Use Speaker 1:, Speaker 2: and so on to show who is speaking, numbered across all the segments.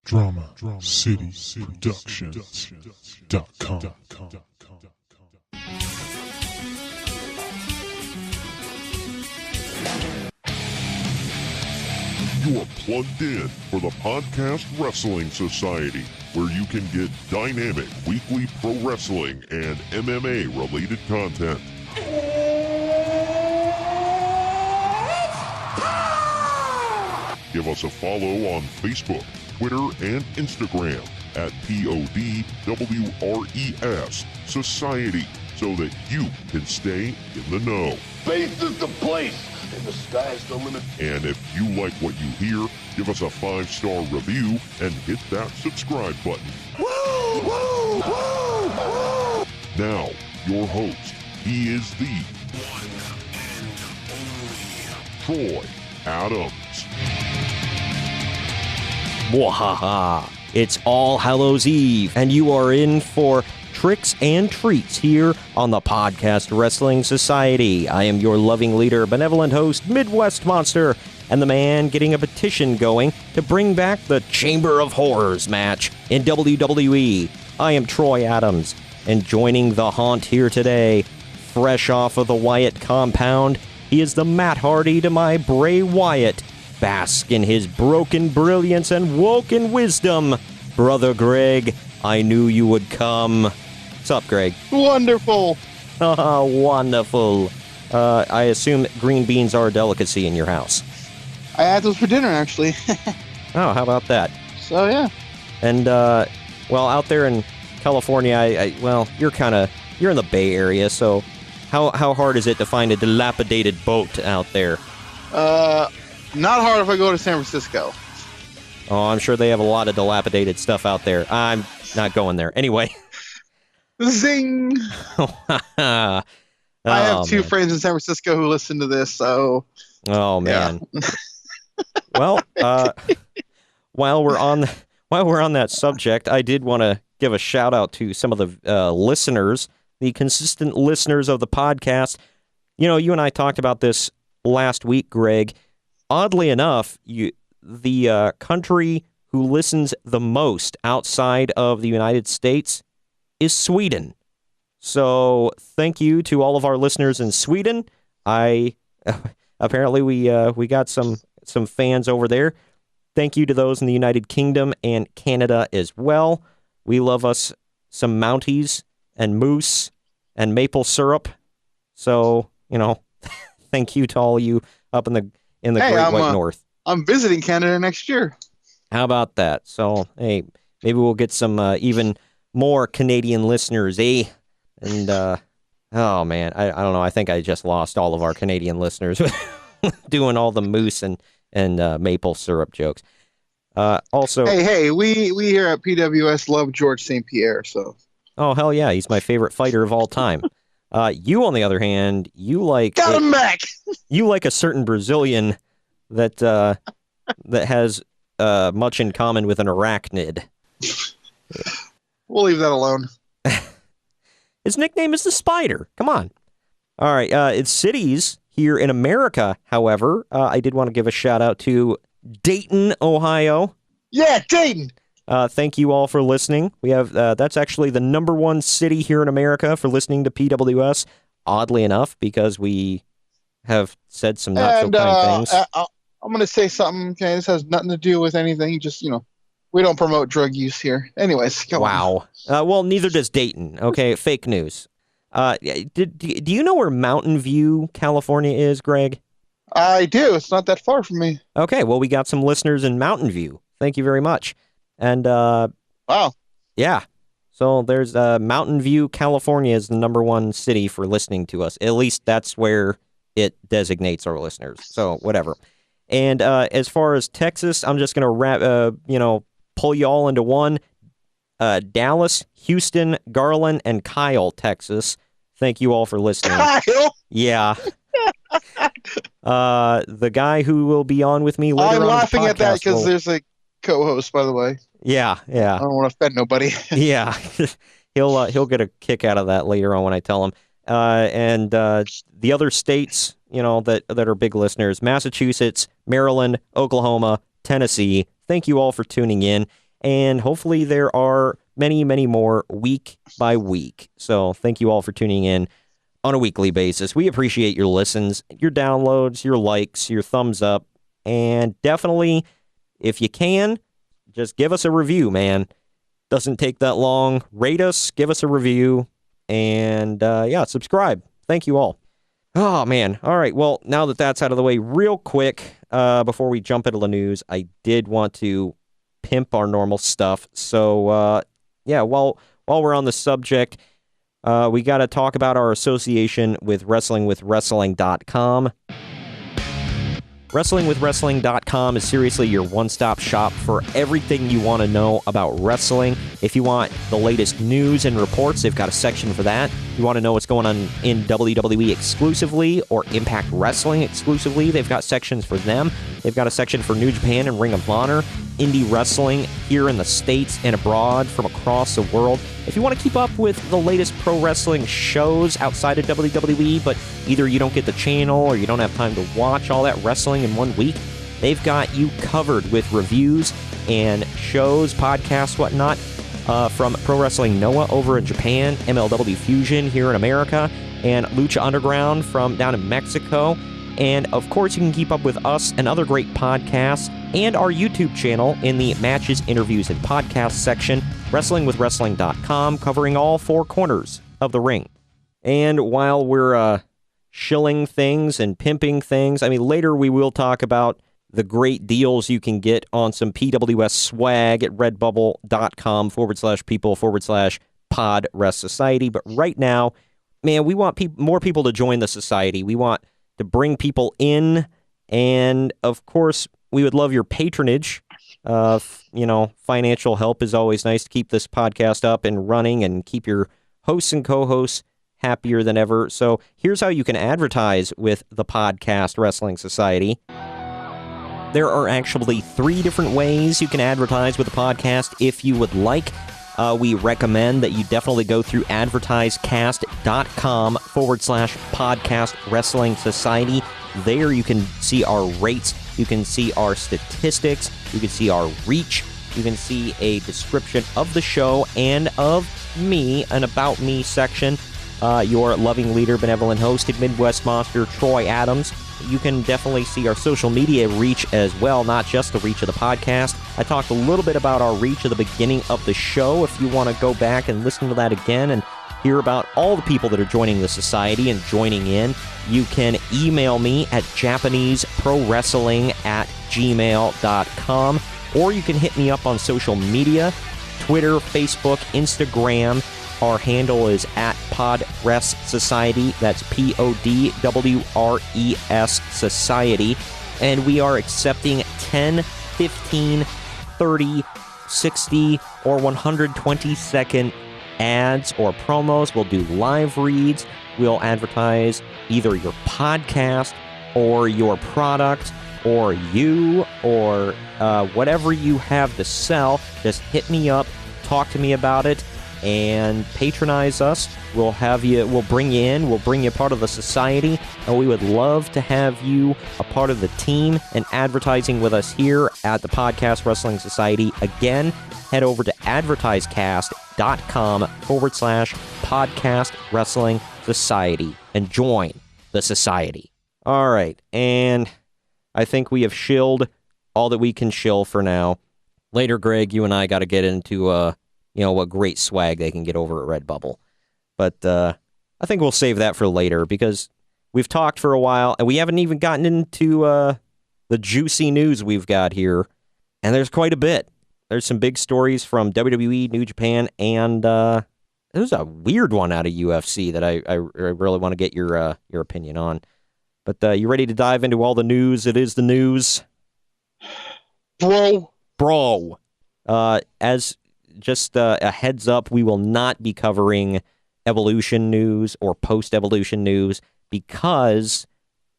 Speaker 1: DramaCityProductions.com.
Speaker 2: You are plugged in for the Podcast Wrestling Society, where you can get dynamic weekly pro wrestling and MMA related content. Give us a follow on Facebook, Twitter, and Instagram at PODWRES Society so that you can stay in the know.
Speaker 3: Faith is the place, and the sky's the limit.
Speaker 2: And if you like what you hear, give us a 5-star review and hit that subscribe button.
Speaker 3: Woo! Woo! Woo! Woo!
Speaker 2: Now, your host, he is the
Speaker 3: One and only
Speaker 2: Troy Adams.
Speaker 4: Mwahaha! It's All Hallows Eve, and you are in for tricks and treats here on the Podcast Wrestling Society. I am your loving leader, benevolent host, Midwest Monster, and the man getting a petition going to bring back the Chamber of Horrors match in WWE. I am Troy Adams, and joining the haunt here today, fresh off of the Wyatt compound, he is the Matt Hardy to my Bray Wyatt. Bask in his broken brilliance and woken wisdom. Brother Greg, I knew you would come. What's up, Greg?
Speaker 5: Wonderful.
Speaker 4: Wonderful. I assume green beans are a delicacy in your house.
Speaker 5: I had those for dinner, actually.
Speaker 4: Oh, how about that?
Speaker 5: So, yeah.
Speaker 4: And, well, out there in California, you're in the Bay Area, so how hard is it to find a dilapidated boat out there?
Speaker 5: Not hard if I go to San Francisco.
Speaker 4: Oh, I'm sure they have a lot of dilapidated stuff out there. I'm not going there. Anyway.
Speaker 5: Zing! I have two friends in San Francisco who listen to this, so...
Speaker 4: Oh, man. Yeah. Well, while we're on that subject, I did want to give a shout-out to some of the listeners, the consistent listeners of the podcast. You know, you and I talked about this last week, Greg. Oddly enough, the country who listens the most outside of the United States is Sweden. So thank you to all of our listeners in Sweden. Apparently we got some fans over there. Thank you to those in the United Kingdom and Canada as well. We love us some Mounties and moose and maple syrup. So, you know, thank you to all you up in the Great White North.
Speaker 5: I'm visiting Canada next year.
Speaker 4: How about that? So, hey, maybe we'll get some even more Canadian listeners, eh? And, oh, man, I don't know. I think I just lost all of our Canadian listeners doing all the moose and maple syrup jokes. Also...
Speaker 5: Hey, we here at PWS love George St. Pierre, so...
Speaker 4: Oh, hell yeah, he's my favorite fighter of all time. You, on the other hand, you like...
Speaker 5: Got him back!
Speaker 4: You like a certain Brazilian that has much in common with an arachnid.
Speaker 5: We'll leave that alone.
Speaker 4: His nickname is the Spider. Come on. All right, it's cities here in America, however. I did want to give a shout-out to Dayton, Ohio.
Speaker 5: Yeah, Dayton!
Speaker 4: Thank you all for listening. We have that's actually the #1 city here in America for listening to PWS, oddly enough, because we have said some not-so-kind things.
Speaker 5: I'm going to say something, okay? This has nothing to do with anything. Just, you know, we don't promote drug use here. Anyways, go on.
Speaker 4: Well, neither does Dayton, okay? Fake news. Do you know where Mountain View, California is, Greg?
Speaker 5: I do. It's not that far from me.
Speaker 4: Okay, well, we got some listeners in Mountain View. Thank you very much. And,
Speaker 5: wow.
Speaker 4: Yeah. So there's, Mountain View, California is the #1 city for listening to us. At least that's where it designates our listeners. So, whatever. And, as far as Texas, I'm just gonna pull you all into one. Dallas, Houston, Garland, and Kyle, Texas. Thank you all for listening.
Speaker 5: Kyle?
Speaker 4: Yeah. The guy who will be on with me later on.
Speaker 5: I'm laughing at that because there's a co-host, by the way.
Speaker 4: Yeah.
Speaker 5: I don't want to offend nobody.
Speaker 4: Yeah. He'll get a kick out of that later on when I tell him. And the other states, that are big listeners, Massachusetts, Maryland, Oklahoma, Tennessee. Thank you all for tuning in. And hopefully there are many, many more week by week. So thank you all for tuning in on a weekly basis. We appreciate your listens, your downloads, your likes, your thumbs up. And definitely, if you can, just give us a review, man. Doesn't take that long. Rate us, give us a review, and subscribe. Thank you all. Oh, man. All right. Well, now that that's out of the way, real quick, before we jump into the news, I did want to pimp our normal stuff. So, while we're on the subject, we got to talk about our association with WrestlingWithWrestling.com. WrestlingWithWrestling.com is seriously your one-stop shop for everything you want to know about wrestling. If you want the latest news and reports, they've got a section for that. If you want to know what's going on in WWE exclusively or Impact Wrestling exclusively, they've got sections for them. They've got a section for New Japan and Ring of Honor, indie wrestling here in the States and abroad from across the world. If you want to keep up with the latest pro wrestling shows outside of WWE, but either you don't get the channel or you don't have time to watch all that wrestling in 1 week, they've got you covered with reviews and shows, podcasts, whatnot, from Pro Wrestling Noah over in Japan, MLW Fusion here in America, and Lucha Underground from down in Mexico. And, of course, you can keep up with us and other great podcasts and our YouTube channel in the Matches, Interviews, and Podcasts section, WrestlingWithWrestling.com, covering all four corners of the ring. And while we're shilling things and pimping things, I mean, later we will talk about the great deals you can get on some PWS swag at redbubble.com/people/PodRest But right now, man, we want more people to join the society. We want to bring people in, and of course, we would love your patronage. Financial help is always nice to keep this podcast up and running and keep your hosts and co-hosts happier than ever. So here's how you can advertise with the Podcast Wrestling Society. There are actually 3 different ways you can advertise with the podcast if you would like. We recommend that you definitely go through advertisecast.com/podcast wrestling society. There you can see our rates, you can see our statistics, you can see our reach, you can see a description of the show and of me, an About Me section. Your loving leader, benevolent host, Midwest Monster, Troy Adams. You can definitely see our social media reach as well, not just the reach of the podcast. I talked a little bit about our reach at the beginning of the show. If you want to go back and listen to that again and hear about all the people that are joining the society and joining in, you can email me at japaneseprowrestling@gmail.com, or you can hit me up on social media, Twitter, Facebook, Instagram. Our handle is at PodRes Society. That's PODWRES Society. And we are accepting 10, 15, 30, 60, or 120-second ads or promos. We'll do live reads. We'll advertise either your podcast or your product or you or whatever you have to sell. Just hit me up, talk to me about it, and patronize us. We'll bring you in, we'll bring you part of the society, and we would love to have you a part of the team and advertising with us here at the Podcast Wrestling Society. Again, head over to advertisecast.com/podcast wrestling society and join the society. All right, and I think we have shilled all that we can shill for now. Later, Greg, you and I got to get into what great swag they can get over at Redbubble. But I think we'll save that for later because we've talked for a while and we haven't even gotten into the juicy news we've got here. And there's quite a bit. There's some big stories from WWE, New Japan, and there's a weird one out of UFC that I really want to get your opinion on. But you ready to dive into all the news? It is the news.
Speaker 5: Bro.
Speaker 4: As just a heads up, we will not be covering Evolution news or post-Evolution news because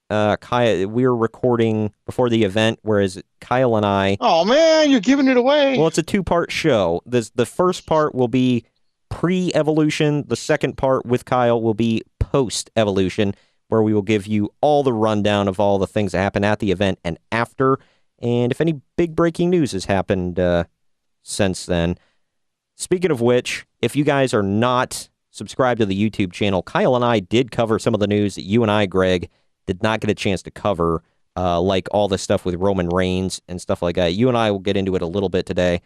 Speaker 4: we're recording before the event, whereas Kyle and I...
Speaker 5: Oh, man, you're giving it away.
Speaker 4: Well, it's a 2-part show. The first part will be pre-Evolution. The second part with Kyle will be post-Evolution, where we will give you all the rundown of all the things that happen at the event and after. And if any big breaking news has happened since then. Speaking of which, if you guys are not subscribed to the YouTube channel, Kyle and I did cover some of the news that you and I, Greg, did not get a chance to cover, like all the stuff with Roman Reigns and stuff like that. You and I will get into it a little bit today.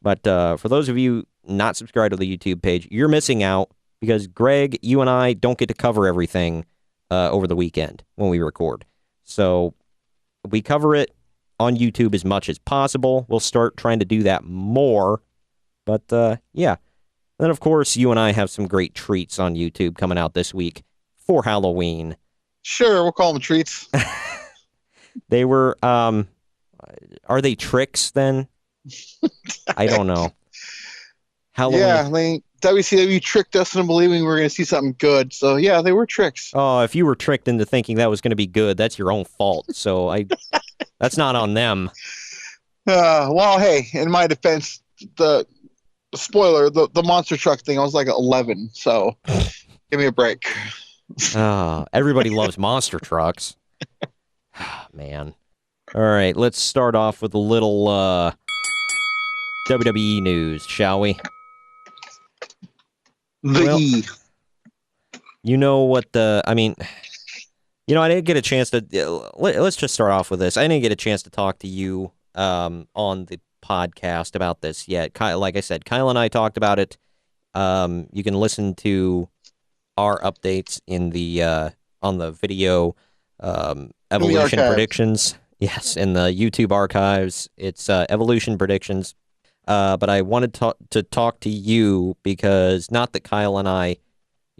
Speaker 4: But for those of you not subscribed to the YouTube page, you're missing out because, Greg, you and I don't get to cover everything over the weekend when we record. So we cover it on YouTube as much as possible. We'll start trying to do that more. But, yeah. Then, of course, you and I have some great treats on YouTube coming out this week for Halloween.
Speaker 5: Sure, we'll call them treats.
Speaker 4: They were, are they tricks then? I don't know. Halloween.
Speaker 5: Yeah, WCW tricked us into believing we were going to see something good. So, yeah, they were tricks.
Speaker 4: Oh, if you were tricked into thinking that was going to be good, that's your own fault. So, that's not on them.
Speaker 5: Well, hey, in my defense, the monster truck thing, I was like 11, so give me a break.
Speaker 4: Everybody loves monster trucks. Man. All right, let's start off with a little WWE news, shall we? You know what I didn't get a chance to, let's just start off with this. I didn't get a chance to talk to you on the podcast about this yet. Like I said, Kyle and I talked about it. You can listen to our updates in the on the video evolution predictions. Yes, in the YouTube archives. It's evolution predictions. But I wanted to talk to you because not that Kyle and I,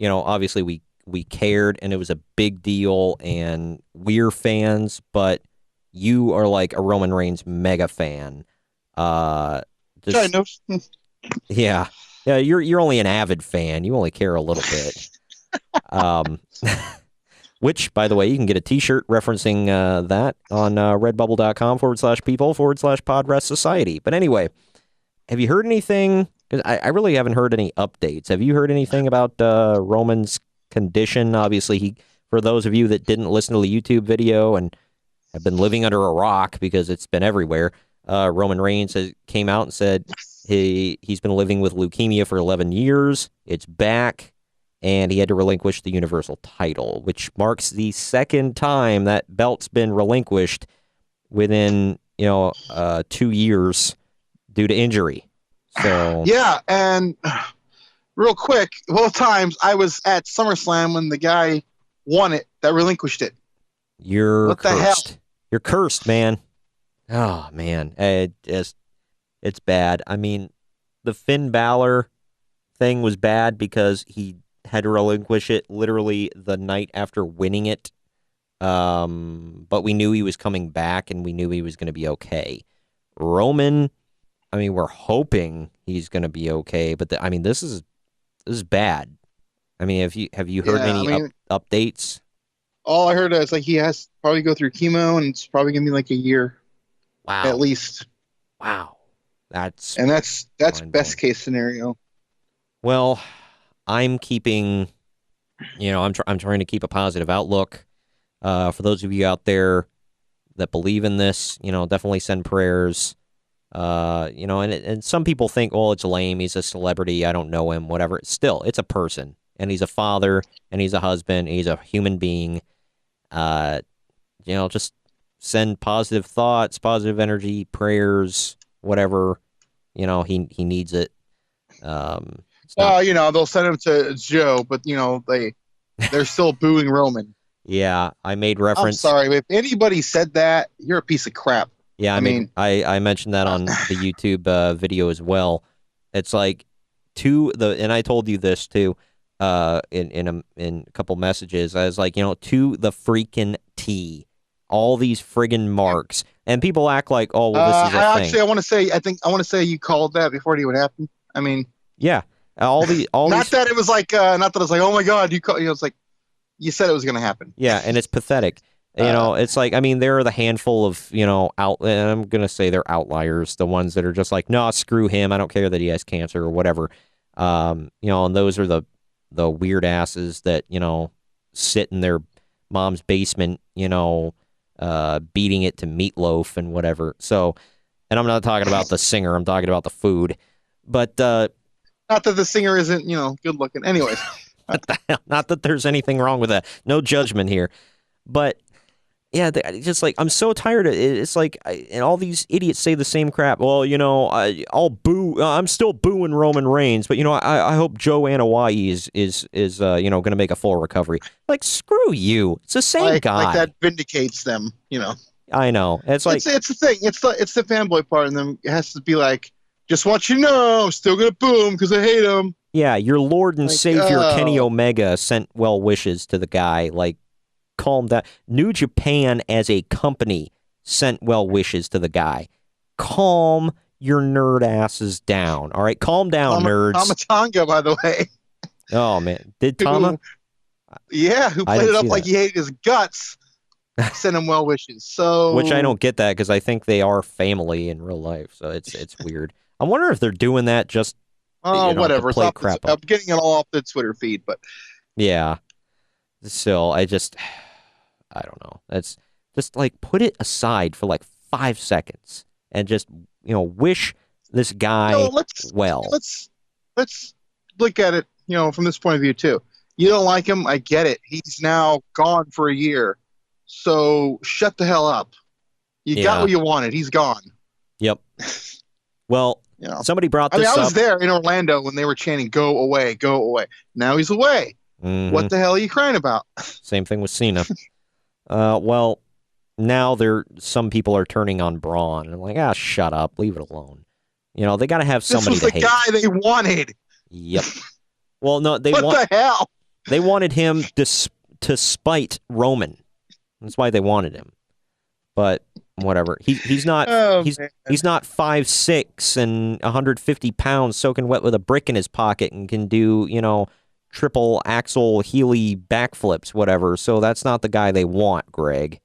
Speaker 4: obviously we cared and it was a big deal and we're fans, but you are like a Roman Reigns mega fan. Yeah, you're only an avid fan. You only care a little bit. Which, by the way, you can get a T-shirt referencing that on redbubble.com/people/podrest society. But anyway, have you heard anything? Because I really haven't heard any updates. Have you heard anything about Roman's condition? Obviously, for those of you that didn't listen to the YouTube video and have been living under a rock because it's been everywhere, Roman Reigns came out and said he's been living with leukemia for 11 years. It's back, and he had to relinquish the Universal title, which marks the second time that belt's been relinquished within 2 years due to injury. So
Speaker 5: yeah, and real quick, both times I was at SummerSlam when the guy won it that relinquished it.
Speaker 4: You're
Speaker 5: what the
Speaker 4: cursed.
Speaker 5: hell?
Speaker 4: You're cursed, man. Oh, man. It's bad. I mean, the Finn Balor thing was bad because he had to relinquish it literally the night after winning it. But we knew he was coming back, and we knew he was going to be okay. Roman, I mean, we're hoping he's going to be okay, but this is bad. I mean, have you heard any updates?
Speaker 5: All I heard is like he has to probably go through chemo, and it's probably gonna be like a year.
Speaker 4: Wow.
Speaker 5: At least.
Speaker 4: Wow. That's
Speaker 5: best case scenario.
Speaker 4: Well, I'm keeping, I'm trying to keep a positive outlook. For those of you out there that believe in this, definitely send prayers. And some people think, oh, it's lame. He's a celebrity. I don't know him, whatever. Still, it's a person, and he's a father, and he's a husband, and he's a human being. Just send positive thoughts, positive energy, prayers, whatever. He needs it.
Speaker 5: They'll send him to Joe, but they're still booing Roman.
Speaker 4: Yeah, I made reference.
Speaker 5: I'm sorry, if anybody said that, you're a piece of crap.
Speaker 4: Yeah, I mentioned that on the YouTube video as well. It's like and I told you this too, in a couple messages. I was like, to the freaking T, all these friggin' marks, and people act like, oh, well, this is a thing.
Speaker 5: Actually, I want to say you called that before it even happened. I mean,
Speaker 4: yeah, all
Speaker 5: not that it was like, oh my god, it's like you said it was going to happen.
Speaker 4: Yeah, and it's pathetic. It's like, there are the handful of, and I'm going to say they're outliers, the ones that are just like, no, screw him. I don't care that he has cancer or whatever. And those are the weird asses that, sit in their mom's basement, beating it to meatloaf and whatever. So, And I'm not talking about the singer. I'm talking about the food. But
Speaker 5: not that the singer isn't, good looking. Anyways,
Speaker 4: not that there's anything wrong with that. No judgment here. But yeah, just like I'm so tired of it. It's like, and all these idiots say the same crap. Well, I'll boo. I'm still booing Roman Reigns, but I hope Joe Anoa'i is going to make a full recovery. Like, screw you. It's the same guy.
Speaker 5: Like that vindicates them.
Speaker 4: I know. It's like
Speaker 5: it's the thing. It's the fanboy part in them. It has to be like, just want you to know, I'm still gonna boo him because I hate him.
Speaker 4: Yeah, your Lord and Savior Kenny Omega sent well wishes to the guy. Like, calm down. New Japan as a company sent well wishes to the guy. Calm your nerd asses down. All right, calm down, nerds.
Speaker 5: Tama Tonga, by the way.
Speaker 4: Oh man, did Tama?
Speaker 5: Who played it up like he hated his guts. Sent him well wishes. So,
Speaker 4: which I don't get that because I think they are family in real life. So it's weird. I wonder if they're doing that just.
Speaker 5: Whatever.
Speaker 4: Play crap
Speaker 5: I'm getting it all off the Twitter feed, but
Speaker 4: yeah. So I don't know. That's just like put it aside for like 5 seconds and just wish this guy well.
Speaker 5: Let's look at it from this point of view too. You don't like him, I get it. He's now gone for a year, so shut the hell up. You got what you wanted. He's gone.
Speaker 4: Yep. Well, somebody brought this up.
Speaker 5: I was there in Orlando when they were chanting, "Go away, go away." Now he's away.
Speaker 4: Mm-hmm.
Speaker 5: What the hell are you crying about?
Speaker 4: Same thing with Cena. Well, now some people are turning on Braun. And I'm like, shut up. Leave it alone. They got to have somebody to hate.
Speaker 5: This was the guy they wanted.
Speaker 4: Yep. Well, no,
Speaker 5: what the hell?
Speaker 4: They wanted him to spite Roman. That's why they wanted him. But whatever. He's not he's not 5'6" and 150 pounds soaking wet with a brick in his pocket and can do, triple axel Healy backflips, whatever. So that's not the guy they want, Greg.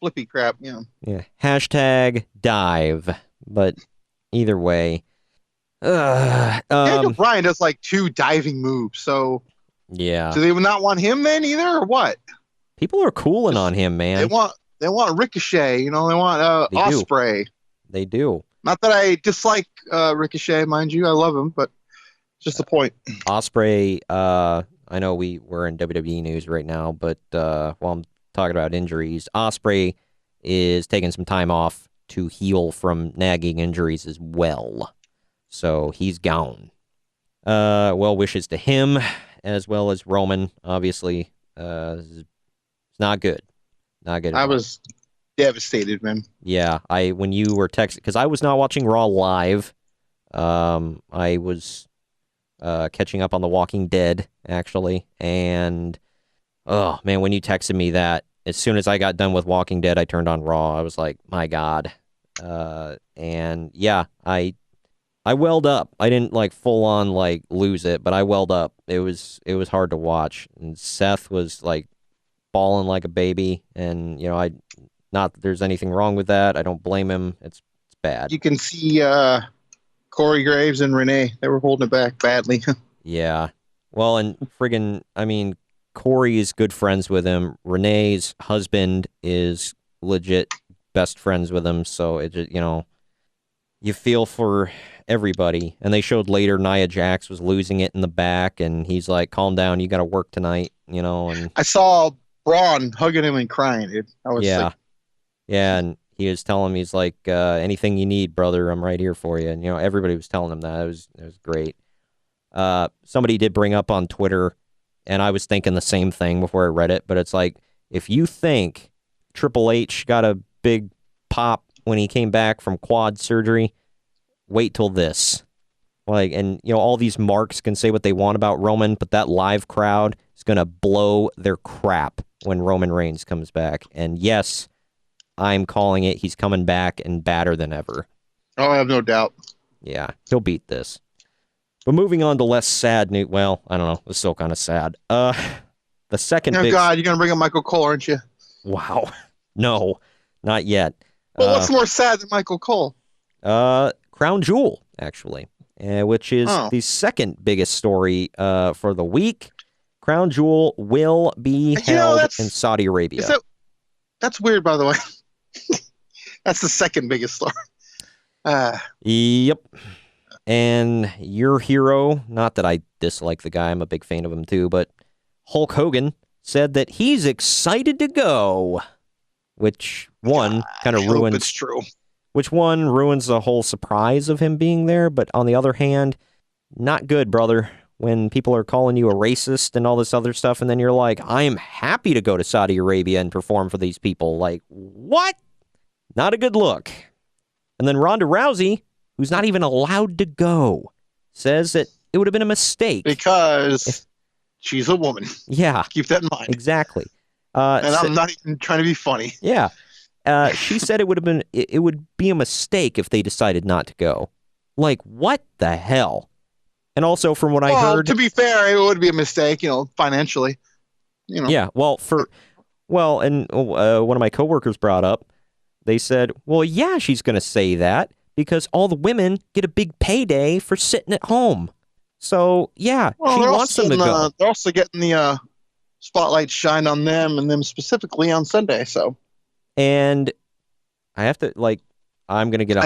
Speaker 5: Flippy crap, yeah.
Speaker 4: Yeah. Hashtag dive. But either way.
Speaker 5: Daniel Bryan does like 2 diving moves, so
Speaker 4: yeah.
Speaker 5: Do they not want him then either, or what?
Speaker 4: People are cooling on him, man.
Speaker 5: They want Ricochet, they want Ospreay.
Speaker 4: They do.
Speaker 5: Not that I dislike Ricochet, mind you. I love him, but just the point.
Speaker 4: Ospreay, I know we're in WWE news right now, but while I'm talking about injuries, Ospreay is taking some time off to heal from nagging injuries as well. So he's gone. Well wishes to him, as well as Roman, obviously. It's not good. Not good.
Speaker 5: I was devastated, man.
Speaker 4: Yeah, when you were texting, because I was not watching Raw live. I was catching up on The Walking Dead, actually. And, oh, man, when you texted me that, as soon as I got done with Walking Dead, I turned on Raw. I was like, my God. And, yeah, I welled up. I didn't, full on, lose it, but I welled up. It was hard to watch. And Seth was, bawling like a baby. And, not that there's anything wrong with that. I don't blame him. It's bad.
Speaker 5: You can see Corey Graves and Renee. They were holding it back badly.
Speaker 4: Yeah. Well, and friggin', Corey is good friends with him. Renee's husband is legit best friends with him. So it just, you feel for everybody. And they showed later Nia Jax was losing it in the back, and he's like, "Calm down, you got to work tonight," And
Speaker 5: I saw Braun hugging him and crying, dude. I was sick.
Speaker 4: Yeah, and he was telling me, he's like, "Anything you need, brother, I'm right here for you." And everybody was telling him that. It was great. Somebody did bring up on Twitter, and I was thinking the same thing before I read it, but it's like, if you think Triple H got a big pop when he came back from quad surgery, wait till this. And all these marks can say what they want about Roman, but that live crowd is going to blow their crap when Roman Reigns comes back. And yes, I'm calling it. He's coming back and badder than ever.
Speaker 5: Oh, I have no doubt.
Speaker 4: Yeah, he'll beat this. But moving on to less sad news. Well, I don't know. It's still kind of sad. The second big...
Speaker 5: God, you're going to bring up Michael Cole, aren't you?
Speaker 4: Wow. No, not yet.
Speaker 5: Well, what's more sad than Michael Cole?
Speaker 4: Crown Jewel, actually, which is the second biggest story for the week. Crown Jewel will be held in Saudi Arabia.
Speaker 5: That's weird, by the way. That's the second biggest story.
Speaker 4: Yep. And your hero, not that I dislike the guy, I'm a big fan of him too, but Hulk Hogan said that he's excited to go, which one kind of ruins.
Speaker 5: It's true.
Speaker 4: Which one ruins the whole surprise of him being there, but on the other hand, not good, brother. When people are calling you a racist and all this other stuff, and then you're like, I am happy to go to Saudi Arabia and perform for these people. Like, what? Not a good look. And then Ronda Rousey, who's not even allowed to go, says that it would have been a mistake.
Speaker 5: Because she's a woman.
Speaker 4: Yeah.
Speaker 5: Keep that in mind.
Speaker 4: Exactly.
Speaker 5: And I'm not even trying to be funny.
Speaker 4: Yeah. She said it would be a mistake if they decided not to go. Like, what the hell? And also, from what I heard,
Speaker 5: to be fair, it would be a mistake, financially.
Speaker 4: Yeah, and one of my coworkers brought up, they said, well, yeah, she's going to say that because all the women get a big payday for sitting at home. So, yeah, she wants them to go.
Speaker 5: They're also getting the spotlight shined on them and them specifically on Sunday. So,
Speaker 4: and I have to I'm going to get.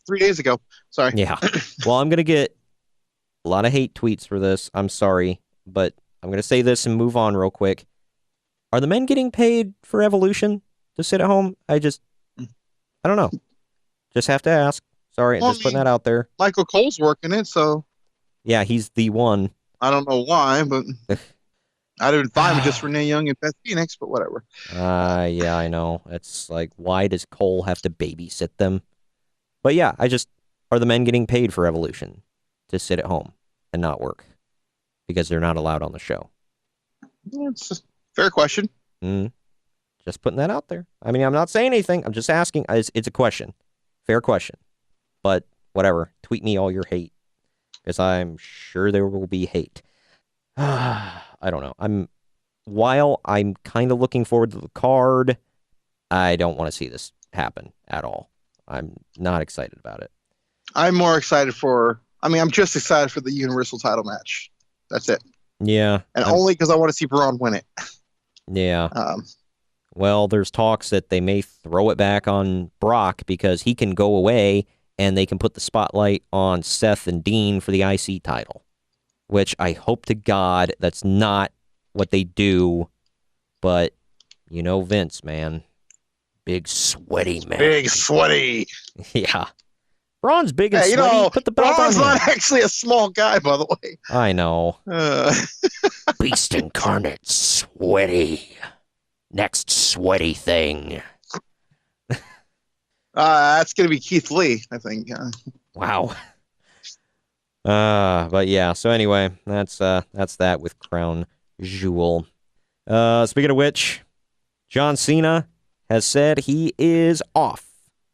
Speaker 5: 3 days ago. Sorry.
Speaker 4: Yeah. Well, I'm going to get a lot of hate tweets for this. I'm sorry, but I'm going to say this and move on real quick. Are the men getting paid for Evolution to sit at home? I don't know. Just have to ask. Sorry, just putting that out there.
Speaker 5: Michael Cole's working it, so.
Speaker 4: Yeah, he's the one.
Speaker 5: I don't know why, but I'd have been fine with just Renee Young and Beth Phoenix, but whatever.
Speaker 4: Yeah, I know. It's like, why does Cole have to babysit them? But yeah, are the men getting paid for Evolution to sit at home and not work because they're not allowed on the show?
Speaker 5: It's a fair question.
Speaker 4: Just putting that out there. I mean, I'm not saying anything. I'm just asking. It's a question. Fair question. But whatever. Tweet me all your hate because I'm sure there will be hate. I don't know. While I'm kind of looking forward to the card, I don't want to see this happen at all. I'm not excited about it.
Speaker 5: I'm more excited I'm just excited for the Universal title match. That's it.
Speaker 4: Yeah.
Speaker 5: And only because I want to see Braun win it.
Speaker 4: Yeah. Well, there's talks that they may throw it back on Brock because he can go away and they can put the spotlight on Seth and Dean for the IC title, which I hope to God that's not what they do. But, Vince, man. Big sweaty man.
Speaker 5: Big sweaty.
Speaker 4: Yeah. Braun's big and sweaty. Put the belt on
Speaker 5: Braun's
Speaker 4: him.
Speaker 5: not actually a small guy, by the way.
Speaker 4: I know. Beast incarnate, sweaty. Next sweaty thing.
Speaker 5: That's going to be Keith Lee, I think.
Speaker 4: Wow. But yeah, so anyway, that's that with Crown Jewel. Speaking of which, John Cena has said he is off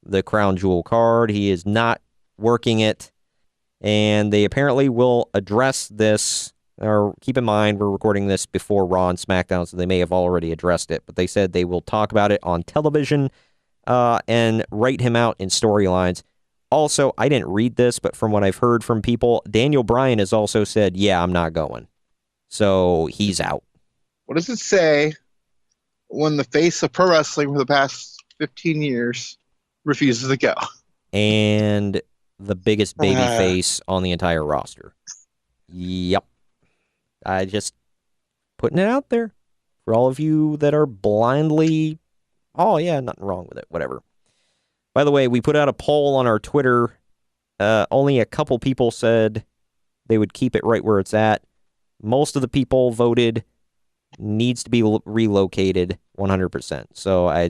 Speaker 4: the Crown Jewel card. He is not working it, and they apparently will address this. Or keep in mind, we're recording this before Raw and SmackDown, so they may have already addressed it, but they said they will talk about it on television and write him out in storylines. Also, I didn't read this, but from what I've heard from people, Daniel Bryan has also said, yeah, I'm not going. So he's out.
Speaker 5: What does it say when the face of pro wrestling for the past 15 years refuses to go?
Speaker 4: And the biggest baby face on the entire roster. Yep. I just putting it out there for all of you that are blindly, oh yeah, nothing wrong with it, whatever. By the way, we put out a poll on our Twitter. Only a couple people said they would keep it right where it's at. Most of the people voted needs to be relocated 100%. So I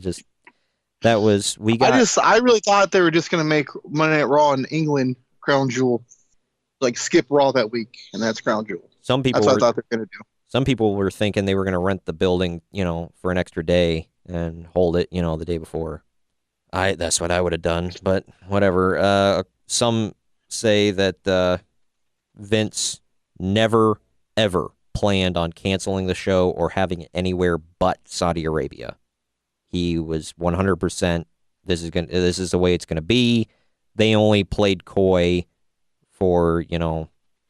Speaker 4: really thought they were just going to make Monday Night Raw in England Crown Jewel, like skip Raw that week, and that's Crown Jewel. That's what I thought they were going to do. Some people were thinking they were going to rent the building, for an extra day and hold it, the day before. That's what I would have done, but whatever. Some say that Vince never, ever planned on canceling the show or having it anywhere but Saudi Arabia. He was 100%. This is the way it's going to be. They only played coy for,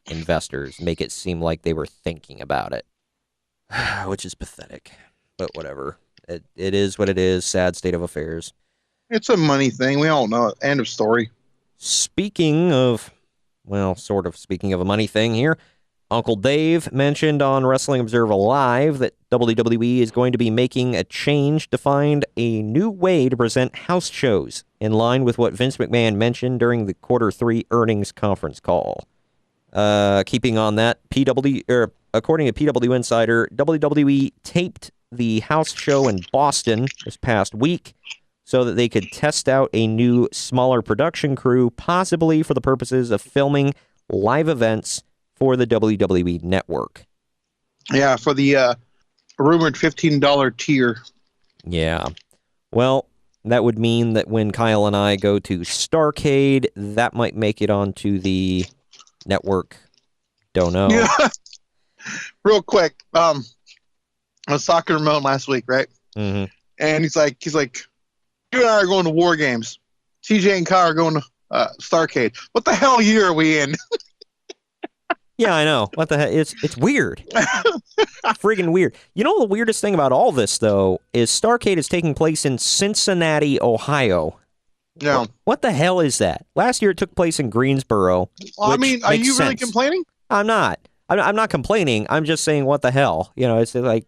Speaker 4: investors, make it seem like they were thinking about it, which is pathetic, but whatever. It is what it is. Sad state of affairs.
Speaker 5: It's a money thing. We all know it. End of story.
Speaker 4: Speaking of a money thing here, Uncle Dave mentioned on Wrestling Observer Live that WWE is going to be making a change to find a new way to present house shows, in line with what Vince McMahon mentioned during the Q3 earnings conference call. Keeping on that, according to PW Insider, WWE taped the house show in Boston this past week so that they could test out a new, smaller production crew, possibly for the purposes of filming live events for the WWE Network.
Speaker 5: Yeah, for the rumored $15 tier.
Speaker 4: Yeah. Well, that would mean that when Kyle and I go to Starrcade, that might make it onto the network. Don't know.
Speaker 5: Yeah. Real quick, I was talking to Ramon last week, right?
Speaker 4: Mm-hmm.
Speaker 5: And he's like, you and I are going to War Games. TJ and Kyle are going to Starrcade. What the hell year are we in?
Speaker 4: Yeah, I know. What the heck? It's weird. Friggin' weird. You know the weirdest thing about all this, though, is Starrcade is taking place in Cincinnati, Ohio.
Speaker 5: No.
Speaker 4: What the hell is that? Last year it took place in Greensboro.
Speaker 5: Well, I mean, are you really complaining?
Speaker 4: I'm not. I'm not complaining. I'm just saying, what the hell? You know, it's like,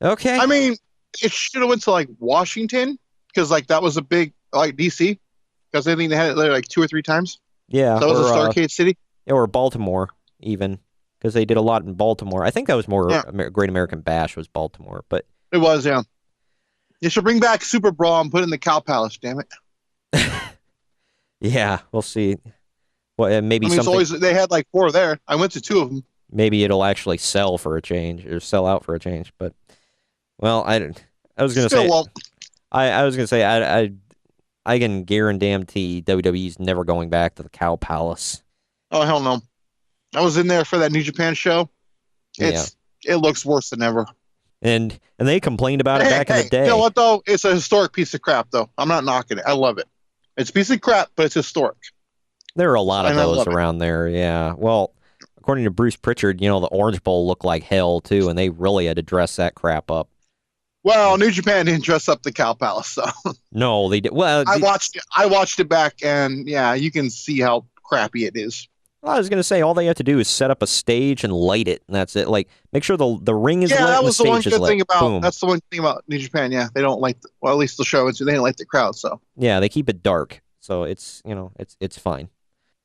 Speaker 4: okay.
Speaker 5: I mean, it should have went to, like, Washington, because, like, that was a big, like, D.C., because I think they had it there, like, 2 or 3 times.
Speaker 4: Yeah.
Speaker 5: That was a Starrcade city.
Speaker 4: Or Baltimore, even, because they did a lot in Baltimore. I think that was more Great American Bash was Baltimore, but
Speaker 5: it was, yeah. You should bring back Super Brawl and put it in the Cow Palace, damn it.
Speaker 4: Yeah, we'll see. Well, maybe something.
Speaker 5: Always, they had like 4 there. I went to 2 of them.
Speaker 4: Maybe it'll actually sell for a change or sell out for a change. But well, I was gonna say. I was gonna say I can guarantee WWE's never going back to the Cow Palace.
Speaker 5: Oh hell no! I was in there for that New Japan show. It looks worse than ever.
Speaker 4: And they complained about it back in the day.
Speaker 5: You know what though? It's a historic piece of crap though. I'm not knocking it. I love it. It's a piece of crap, but it's historic.
Speaker 4: There are a lot of those around there, yeah. Well, according to Bruce Pritchard, you know, the Orange Bowl looked like hell, too, and they really had to dress that crap up.
Speaker 5: Well, New Japan didn't dress up the Cow Palace, so.
Speaker 4: No, they did. Well,
Speaker 5: I watched it back, and, yeah, you can see how crappy it is.
Speaker 4: Well, I was going to say, all they have to do is set up a stage and light it, and that's it. Like, make sure the ring is lit and the stage is lit.
Speaker 5: That's the one thing about New Japan, yeah. They don't like, well, at least the show, they don't like the crowd, so.
Speaker 4: Yeah, they keep it dark, so it's, you know, it's fine.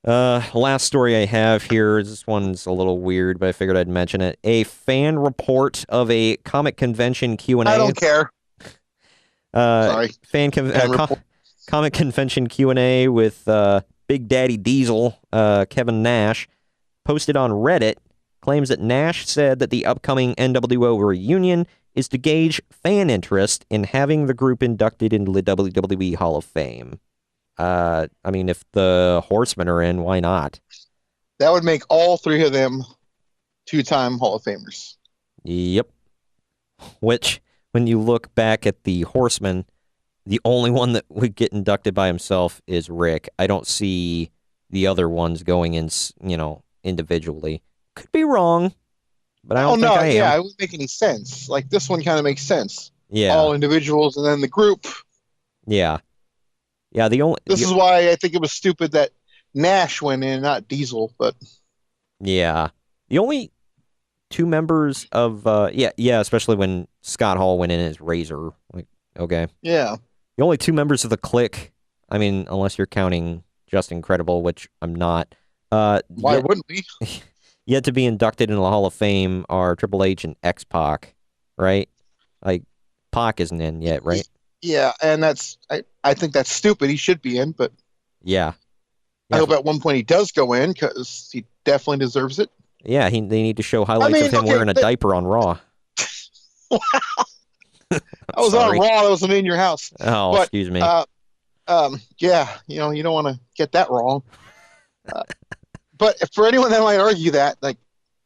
Speaker 4: Last story I have here, this one's a little weird, but I figured I'd mention it. A fan report of a comic convention Q&A.
Speaker 5: I don't care. Sorry.
Speaker 4: Comic convention Q&A with Big Daddy Diesel, Kevin Nash, posted on Reddit, claims that Nash said that the upcoming NWO reunion is to gauge fan interest in having the group inducted into the WWE Hall of Fame. I mean, if the Horsemen are in, why not?
Speaker 5: That would make all 3 of them 2-time Hall of Famers.
Speaker 4: Yep. Which, when you look back at the Horsemen, the only one that would get inducted by himself is Rick. I don't see the other ones going in, you know, individually. Could be wrong, but I don't think I am.
Speaker 5: Yeah, it wouldn't make any sense. Like, this one kind of makes sense.
Speaker 4: Yeah.
Speaker 5: All individuals and then the group.
Speaker 4: Yeah. Yeah,
Speaker 5: This is why I think it was stupid that Nash went in, not Diesel, but...
Speaker 4: Yeah. The only 2 members of... especially when Scott Hall went in as Razor. Like, okay.
Speaker 5: Yeah.
Speaker 4: The only 2 members of the Clique, I mean, unless you're counting Just Incredible, which I'm not.
Speaker 5: Why wouldn't we?
Speaker 4: Yet to be inducted into the Hall of Fame are Triple H and X-Pac, right? Like, Pac isn't in yet, right?
Speaker 5: Yeah, and I think that's stupid. He should be in, but
Speaker 4: yeah.
Speaker 5: I hope at one point he does go in because he definitely deserves it.
Speaker 4: Yeah, they need to show highlights of him wearing a diaper on Raw.
Speaker 5: Wow. I was on Raw. That wasn't in your house.
Speaker 4: Oh, but, excuse me.
Speaker 5: Yeah, you know, you don't want to get that wrong. But for anyone that might argue that, like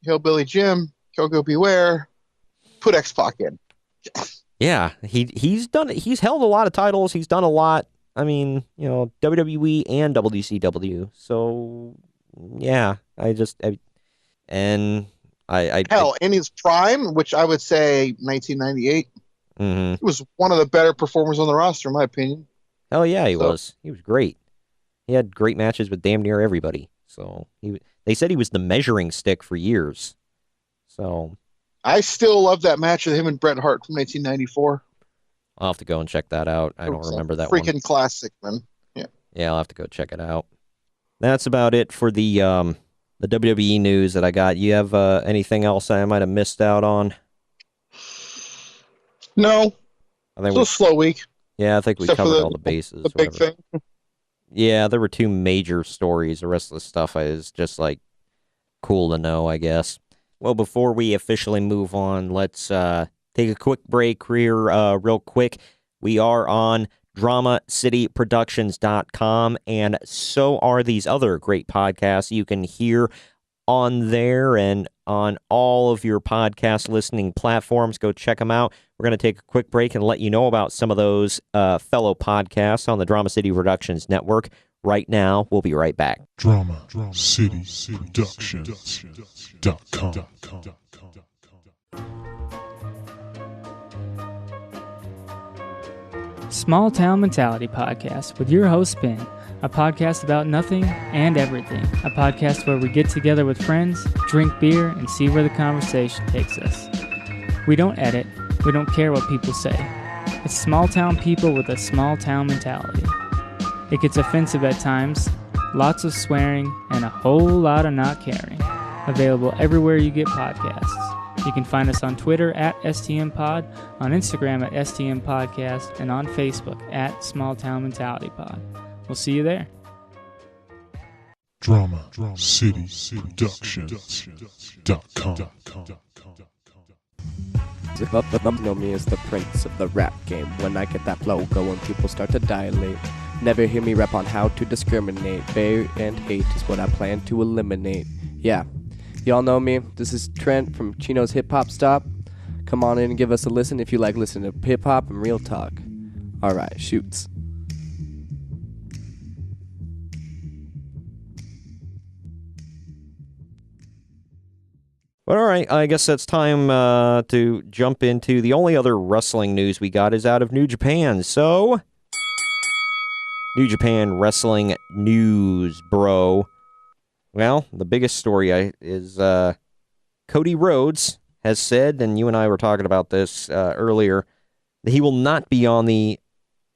Speaker 5: Hillbilly Jim, Coco Beware, put X-Pac in.
Speaker 4: Yeah, he's held a lot of titles. He's done a lot. I mean, you know, WWE and WCW. So, yeah, in his prime, which I would say 1998, he was one of the better performers on the roster, in my opinion. Hell yeah, he was. He was great. He had great matches with damn near everybody. So they said he was the measuring stick for years. So
Speaker 5: I still love that match with him and Bret Hart from 1994.
Speaker 4: I'll have to go and check that out. I don't remember that
Speaker 5: freaking
Speaker 4: one.
Speaker 5: Classic, man.
Speaker 4: Yeah, I'll have to go check it out. That's about it for the WWE news that I got. You have anything else I might have missed out on?
Speaker 5: No.
Speaker 4: I think
Speaker 5: it's a slow week.
Speaker 4: Yeah, I think we covered all the bases.
Speaker 5: The big thing.
Speaker 4: Yeah, there were two major stories. The rest of the stuff is just like cool to know, I guess. Well, before we officially move on, let's take a quick break here real quick. We are on DramaCityProductions.com, and so are these other great podcasts you can hear on there and on all of your podcast listening platforms. Go check them out. We're going to take a quick break and let you know about some of those fellow podcasts on the Drama City Productions Network. Right now, we'll be right back.
Speaker 2: DramaCityProductions.com.
Speaker 1: Small Town Mentality Podcast with your host, Ben. A podcast about nothing and everything. A podcast where we get together with friends, drink beer, and see where the conversation takes us. We don't edit. We don't care what people say. It's small town people with a small town mentality. It gets offensive at times, lots of swearing, and a whole lot of not caring. Available everywhere you get podcasts. You can find us on Twitter at STMPod, on Instagram at STMPodcast, and on Facebook at Small Town Mentality Pod. We'll see you there.
Speaker 2: DramaCityProductions.com.
Speaker 6: Know me as the prince of the rap game. When I get that flow going, people start to dilate. Never hear me rap on how to discriminate. Bear and hate is what I plan to eliminate. Yeah, y'all know me. This is Trent from Chino's Hip Hop Stop. Come on in and give us a listen if you like listening to hip hop and real talk. Alright, shoots.
Speaker 4: Well, all right, I guess it's time to jump into the only other wrestling news we got is out of New Japan. So, New Japan wrestling news, bro. Well, the biggest story is Cody Rhodes has said, and you and I were talking about this earlier, that he will not be on the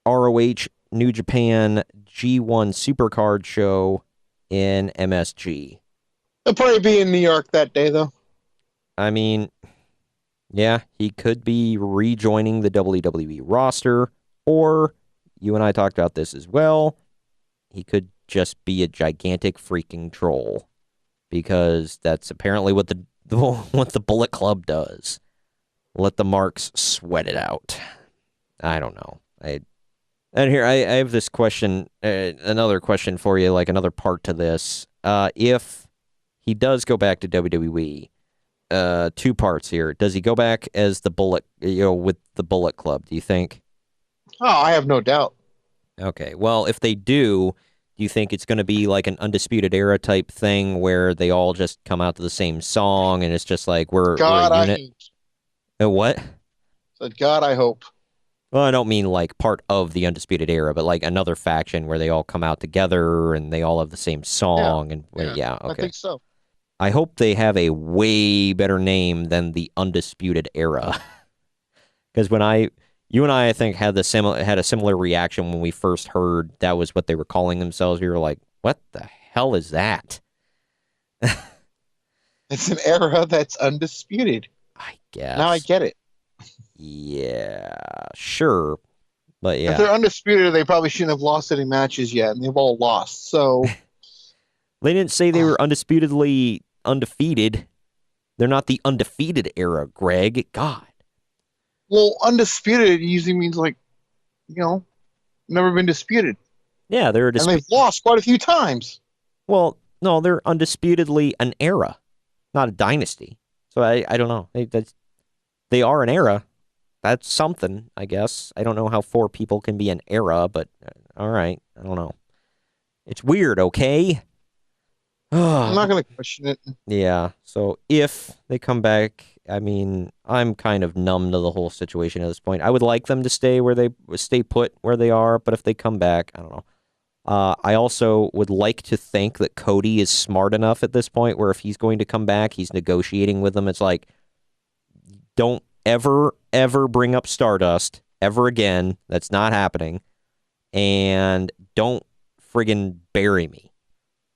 Speaker 4: ROH New Japan G1 Supercard show in MSG.
Speaker 5: He'll probably be in New York that day, though.
Speaker 4: I mean, yeah, he could be rejoining the WWE roster, or you and I talked about this as well, he could just be a gigantic freaking troll, because that's apparently what the Bullet Club does. Let the marks sweat it out. I don't know. And here I have this question, another question for you, like another part to this. If he does go back to WWE. Two parts here. Does he go back as the Bullet, with the Bullet Club, do you think?
Speaker 5: Oh, I have no doubt.
Speaker 4: Okay, well, if they do you think it's going to be like an Undisputed Era type thing where they all just come out to the same song and it's just like we're a unit? What?
Speaker 5: Said God, I hope.
Speaker 4: Well, I don't mean like part of the Undisputed Era, but like another faction where they all come out together and they all have the same song. Okay.
Speaker 5: I think so.
Speaker 4: I hope they have a way better name than the Undisputed Era. Because you and I think, had a similar reaction when we first heard that was what they were calling themselves. We were like, what the hell is that?
Speaker 5: It's an era that's undisputed.
Speaker 4: I guess.
Speaker 5: Now I get it.
Speaker 4: Yeah, sure. But yeah.
Speaker 5: If they're undisputed, they probably shouldn't have lost any matches yet, and they've all lost. So
Speaker 4: they didn't say they were undisputedly undefeated. They're not the Undefeated Era, Greg. God.
Speaker 5: Well, undisputed usually means never been disputed.
Speaker 4: Yeah, they're
Speaker 5: and they've lost quite a few times.
Speaker 4: Well, no, they're undisputedly an era, not a dynasty. So I don't know. They are an era. That's something, I guess. I don't know how 4 people can be an era, but all right. I don't know. It's weird, okay?
Speaker 5: I'm not going to question it.
Speaker 4: Yeah, so if they come back, I mean, I'm kind of numb to the whole situation at this point. I would like them to stay put where they are, but if they come back, I don't know. I also would like to think that Cody is smart enough at this point where if he's going to come back, he's negotiating with them. It's like, don't ever, ever bring up Stardust ever again. That's not happening. And don't friggin' bury me.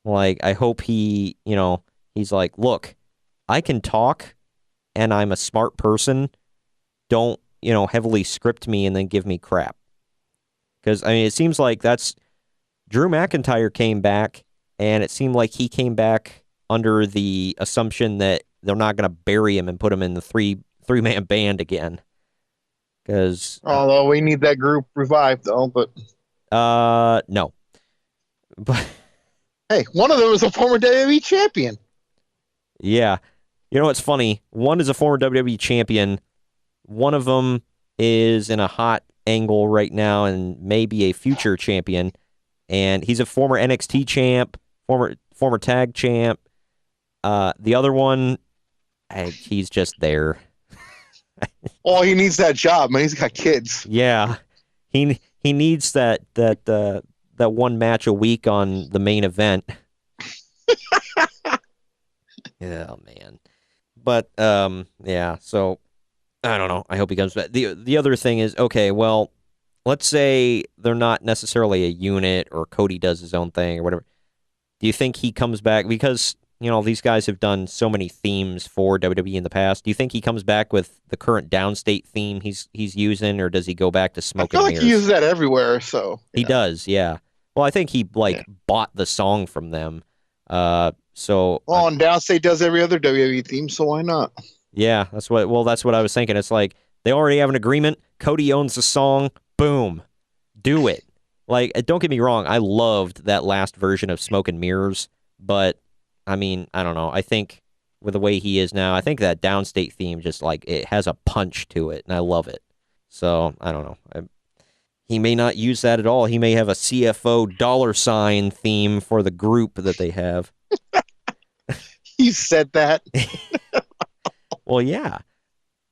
Speaker 4: Like, I hope he, he's like, look, I can talk and I'm a smart person. Don't, heavily script me and then give me crap. Because, it seems like Drew McIntyre came back, and it seemed like he came back under the assumption that they're not going to bury him and put him in the three-man band again. Because
Speaker 5: although we need that group revived, though, but
Speaker 4: no. But
Speaker 5: hey, one of them is a former WWE champion.
Speaker 4: Yeah. You know what's funny? One is a former WWE champion. One of them is in a hot angle right now and maybe a future champion. And he's a former NXT champ, former tag champ. The other one, he's just there.
Speaker 5: Oh, he needs that job, man. He's got kids.
Speaker 4: Yeah. He needs that one match a week on the main event. Oh man. But yeah, so I don't know. I hope he comes back. The other thing is, okay, well, let's say they're not necessarily a unit or Cody does his own thing or whatever. Do you think he comes back because, these guys have done so many themes for WWE in the past. Do you think he comes back with the current downstate theme he's using, or does he go back to Smoke and Mirrors?
Speaker 5: I feel like he uses that everywhere, so.
Speaker 4: Yeah. He does, yeah. Well, I think he bought the song from them. And
Speaker 5: Downstate does every other WWE theme, so why not?
Speaker 4: Yeah, that's what I was thinking. It's like they already have an agreement. Cody owns the song. Boom. Do it. Like, don't get me wrong, I loved that last version of Smoke and Mirrors, but I don't know. I think with the way he is now, I think that downstate theme just it has a punch to it, and I love it. So, I don't know. He may not use that at all. He may have a CFO $ theme for the group that they have.
Speaker 5: He said that.
Speaker 4: Well, yeah.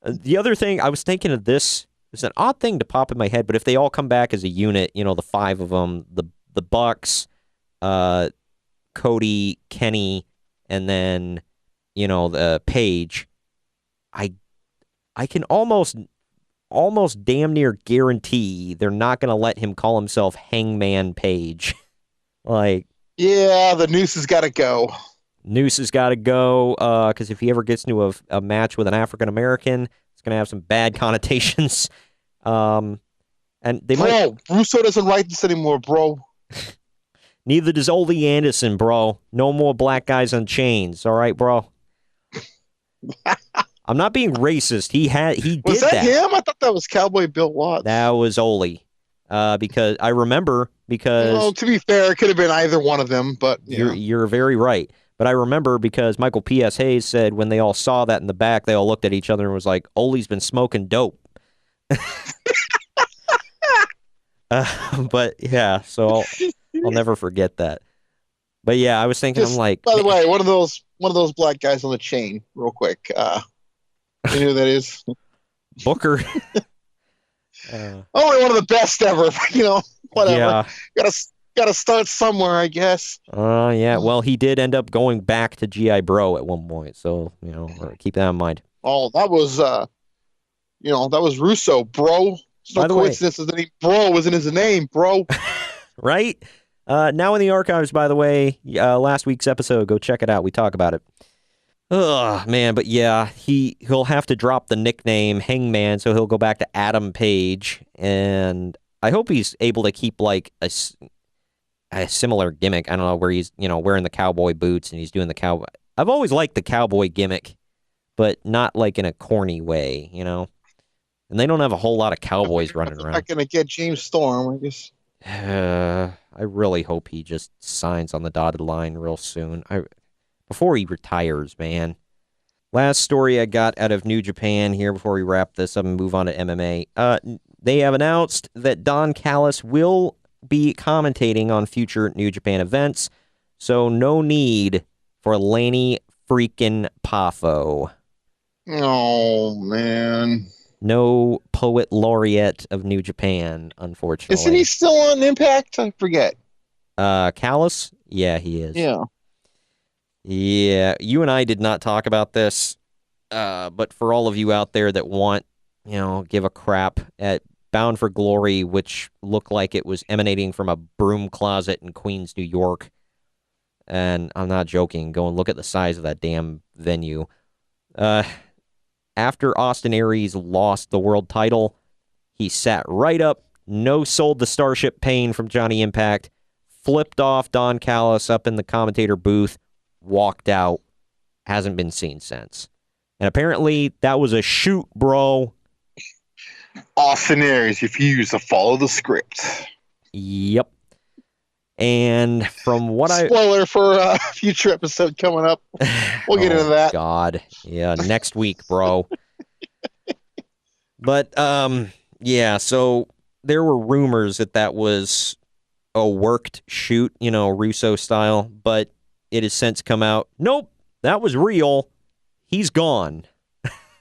Speaker 4: The other thing, I was thinking of this. It's an odd thing to pop in my head, but if they all come back as a unit, the 5 of them, the Bucks, Cody, Kenny, and then, the Paige, I can almost damn near guarantee they're not going to let him call himself Hangman Page.
Speaker 5: Yeah, the noose has got to go.
Speaker 4: Noose has got to go, because if he ever gets into a match with an African-American, it's going to have some bad connotations. And they might...
Speaker 5: Russo doesn't write this anymore, bro.
Speaker 4: Neither does Ole Anderson, bro. No more black guys on chains, all right, bro? I'm not being racist. He did that.
Speaker 5: Was that him? I thought that was Cowboy Bill Watts.
Speaker 4: That was Ole. Because I remember
Speaker 5: to be fair, it could have been either one of them, but
Speaker 4: you're very right. But I remember because Michael P.S. Hayes said when they all saw that in the back, they all looked at each other and was like, Ole's been smoking dope. But yeah, so I'll never forget that. But yeah, I was thinking, I'm like...
Speaker 5: By the way, one of those black guys on the chain, real quick. You know who that is?
Speaker 4: Booker.
Speaker 5: Only one of the best ever, whatever.
Speaker 4: Yeah.
Speaker 5: Gotta start somewhere, I guess.
Speaker 4: Yeah. Well, he did end up going back to G.I. Bro at one point, so, keep that in mind.
Speaker 5: Oh, that was, that was Russo, bro. It's no coincidence that Bro was in his name, bro.
Speaker 4: Right? Now in the archives, by the way, last week's episode, go check it out. We talk about it. Oh, man, but yeah, he'll have to drop the nickname Hangman, so he'll go back to Adam Page, and I hope he's able to keep, a similar gimmick. I don't know, where he's, wearing the cowboy boots and he's doing the cowboy. I've always liked the cowboy gimmick, but not, in a corny way, And they don't have a whole lot of cowboys running around.
Speaker 5: Not going to get James Storm, I guess.
Speaker 4: I really hope he just signs on the dotted line real soon. Before he retires, man. Last story I got out of New Japan here before we wrap this up and move on to MMA. They have announced that Don Callis will be commentating on future New Japan events, so no need for Lanny freaking Poffo.
Speaker 5: Oh, man.
Speaker 4: No poet laureate of New Japan, unfortunately.
Speaker 5: Isn't he still on Impact? I forget.
Speaker 4: Callis? Yeah, he is.
Speaker 5: Yeah.
Speaker 4: Yeah, you and I did not talk about this, but for all of you out there that want, give a crap at Bound for Glory, which looked like it was emanating from a broom closet in Queens, New York, and I'm not joking, go and look at the size of that damn venue. After Austin Aries lost the world title, he sat right up, no-sold the Starship Pain from Johnny Impact, flipped off Don Callis up in the commentator booth, walked out, hasn't been seen since. And apparently that was a shoot, bro.
Speaker 5: Austin Aries refused to follow the script.
Speaker 4: Yep. And from what
Speaker 5: Spoiler for a future episode coming up. We'll get into that.
Speaker 4: God. Yeah, next week, bro. But, yeah, so there were rumors that was a worked shoot, Russo style, but it has since come out, nope, that was real. He's gone.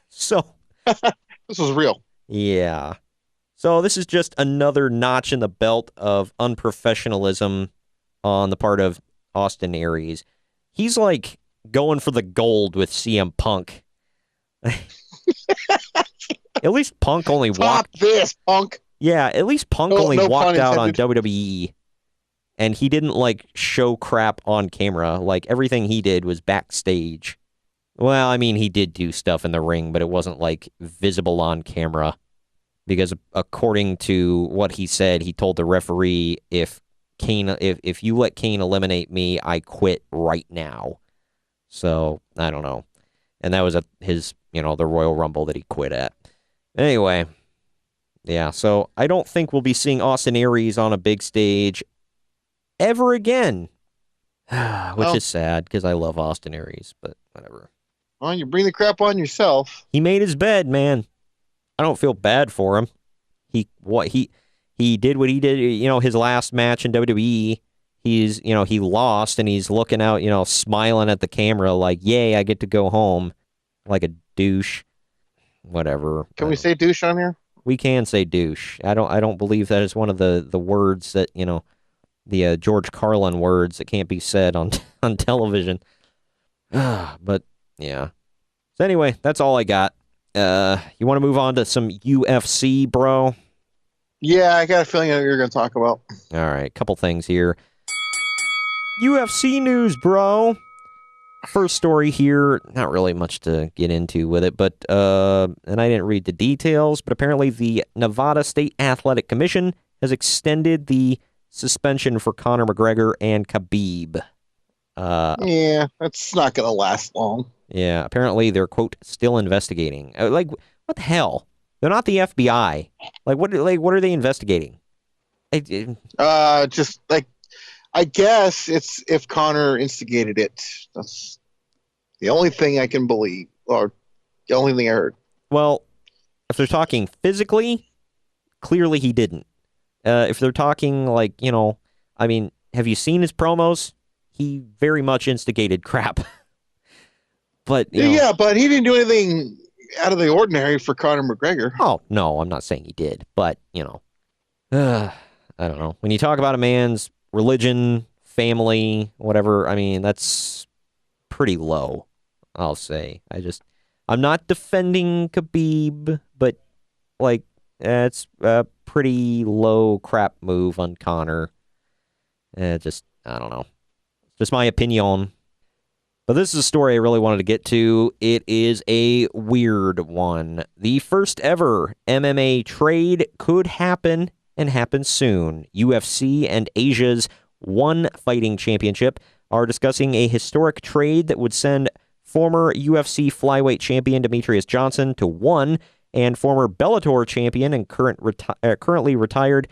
Speaker 4: So.
Speaker 5: This was real.
Speaker 4: Yeah. So this is just another notch in the belt of unprofessionalism on the part of Austin Aries. He's like going for the gold with CM Punk. At least Punk only walked.
Speaker 5: Stop this, Punk.
Speaker 4: Yeah, at least Punk only walked out on WWE. And he didn't, show crap on camera. Everything he did was backstage. Well, I mean, he did do stuff in the ring, but it wasn't, visible on camera. Because according to what he said, he told the referee, if you let Kane eliminate me, I quit right now. So, I don't know. And that was his, the Royal Rumble that he quit at. Anyway, yeah, so I don't think we'll be seeing Austin Aries on a big stage ever again. Which is sad, because I love Austin Aries, but whatever.
Speaker 5: Well, you bring the crap on yourself.
Speaker 4: He made his bed, man. I don't feel bad for him. He did what he did, his last match in WWE. He lost, and he's looking out, smiling at the camera like, yay, I get to go home. Like a douche. Whatever.
Speaker 5: Can we say douche on here?
Speaker 4: We can say douche. I don't believe that is one of the words that, the George Carlin words that can't be said on television. But, yeah. So anyway, that's all I got. You want to move on to some UFC, bro?
Speaker 5: Yeah, I got a feeling that you're going to talk about.
Speaker 4: All right, couple things here. UFC news, bro. First story here, not really much to get into with it, but, and I didn't read the details, but apparently the Nevada State Athletic Commission has extended the suspension for Conor McGregor and Khabib.
Speaker 5: Yeah, that's not going to last long.
Speaker 4: Yeah, apparently they're, quote, still investigating. What the hell? They're not the FBI. What are they investigating?
Speaker 5: I guess it's if Conor instigated it. That's the only thing I can believe, or the only thing I heard.
Speaker 4: Well, if they're talking physically, clearly he didn't. If they're talking have you seen his promos? He very much instigated crap. But
Speaker 5: yeah, but he didn't do anything out of the ordinary for Conor McGregor.
Speaker 4: Oh, no, I'm not saying he did, but, I don't know. When you talk about a man's religion, family, whatever, I mean, that's pretty low, I'll say. I'm not defending Khabib, but, it's a pretty low crap move on Conor. I don't know. Just my opinion. But this is a story I really wanted to get to. It is a weird one. The first ever MMA trade could happen and happen soon. UFC and Asia's One Fighting Championship are discussing a historic trade that would send former UFC flyweight champion Demetrius Johnson to One and former Bellator champion and currently retired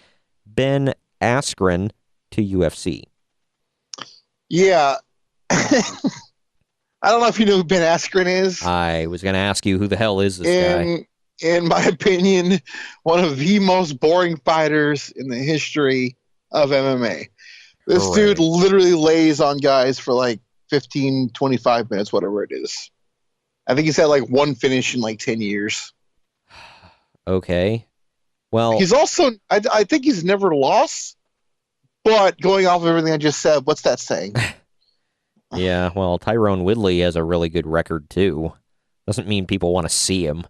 Speaker 4: Ben Askren to UFC.
Speaker 5: Yeah. I don't know if you know who Ben Askren is.
Speaker 4: I was going to ask you, who the hell is this guy?
Speaker 5: In my opinion, one of the most boring fighters in the history of MMA. This dude literally lays on guys for 15, 25 minutes, whatever it is. I think he's had one finish in 10 years.
Speaker 4: Okay. Well,
Speaker 5: he's also, I think he's never lost, But going off of everything I just said, what's that saying?
Speaker 4: Yeah, well, Tyrone Woodley has a really good record, too. Doesn't mean people want to see him.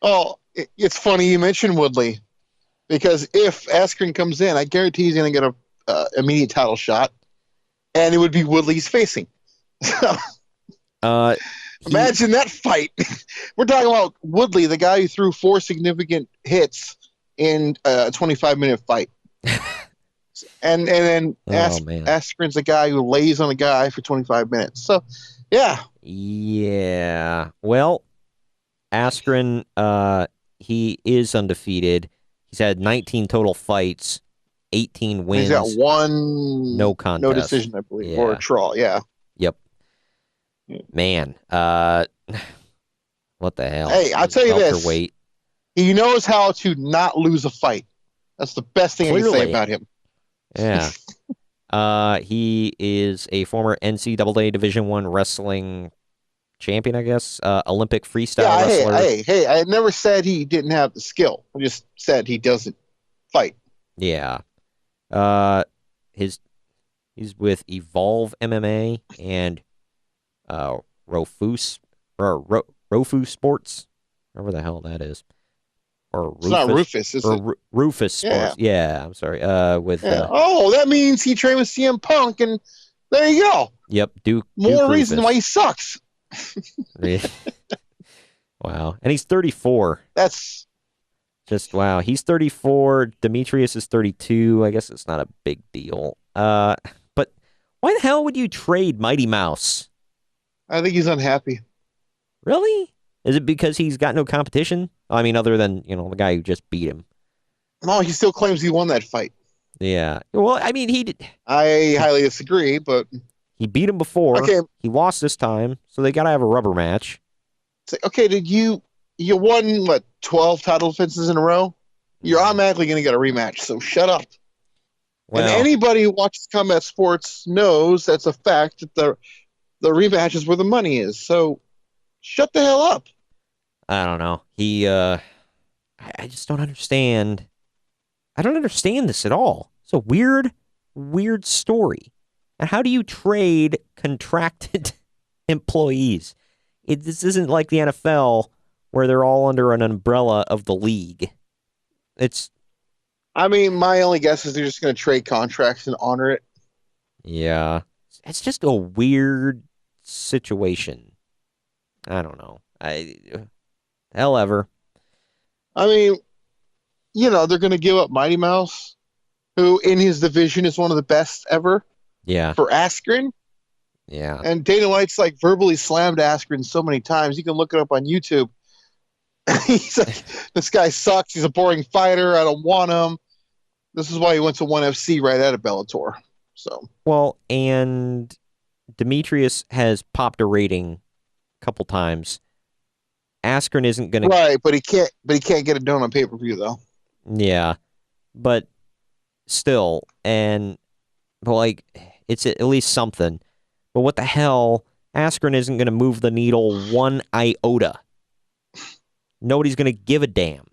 Speaker 5: Oh, it's funny you mentioned Woodley. Because if Askren comes in, I guarantee he's going to get a immediate title shot. And it would be Woodley's facing. Imagine that fight. We're talking about Woodley, the guy who threw 4 significant hits in a 25-minute fight. and then Askren's the guy who lays on a guy for 25 minutes. So, yeah.
Speaker 4: Yeah. Well, Askren, he is undefeated. He's had 19 total fights, 18 wins.
Speaker 5: He's got 1
Speaker 4: no contest,
Speaker 5: no decision, I believe, or a draw. Yeah.
Speaker 4: Yep. Man, what the hell?
Speaker 5: Hey, I'll tell you this.
Speaker 4: Weight.
Speaker 5: He knows how to not lose a fight. That's the best thing I can say about him.
Speaker 4: Yeah. He is a former NCAA Division I wrestling champion, I guess. Olympic freestyle wrestler.
Speaker 5: Hey, I never said he didn't have the skill. I just said he doesn't fight.
Speaker 4: Yeah. He's with Evolve MMA and Rofu Sports, whatever the hell that is. Or Rufus,
Speaker 5: it's not Rufus, is it?
Speaker 4: Rufus Sports. Yeah, I'm sorry.
Speaker 5: That means he trained with CM Punk, and there you go.
Speaker 4: Yep, Duke.
Speaker 5: More reason why he sucks.
Speaker 4: Wow, and he's 34.
Speaker 5: That's
Speaker 4: just wow. He's 34. Demetrius is 32. I guess it's not a big deal. But why the hell would you trade Mighty Mouse?
Speaker 5: I think he's unhappy.
Speaker 4: Really? Is it because he's got no competition? I mean, other than, the guy who just beat him.
Speaker 5: No, he still claims he won that fight.
Speaker 4: Yeah. Well, I mean, he did.
Speaker 5: I highly disagree, but
Speaker 4: he beat him before.
Speaker 5: Okay.
Speaker 4: He lost this time, so they got to have a rubber match.
Speaker 5: It's like, okay, did you won, 12 title defenses in a row? You're automatically going to get a rematch, so shut up. Well, and anybody who watches combat sports knows that's a fact that the rematch is where the money is. So shut the hell up.
Speaker 4: I don't know. I just don't understand. I don't understand this at all. It's a weird story. And how do you trade contracted employees? This isn't like the NFL where they're all under an umbrella of the league.
Speaker 5: My only guess is they're just going to trade contracts and honor it.
Speaker 4: Yeah. It's just a weird situation. I don't know. Hell ever.
Speaker 5: They're going to give up Mighty Mouse, who in his division is one of the best ever.
Speaker 4: Yeah.
Speaker 5: For Askren.
Speaker 4: Yeah.
Speaker 5: And Dana White's verbally slammed Askren so many times. You can look it up on YouTube. He's like, this guy sucks. He's a boring fighter. I don't want him. This is why he went to 1FC right out of Bellator. So.
Speaker 4: Well, and Demetrius has popped a rating a couple times. Askren isn't going to...
Speaker 5: Right, but he can't get it done on pay-per-view, though.
Speaker 4: Yeah, but still, and, it's at least something. But what the hell? Askren isn't going to move the needle one iota. Nobody's going to give a damn.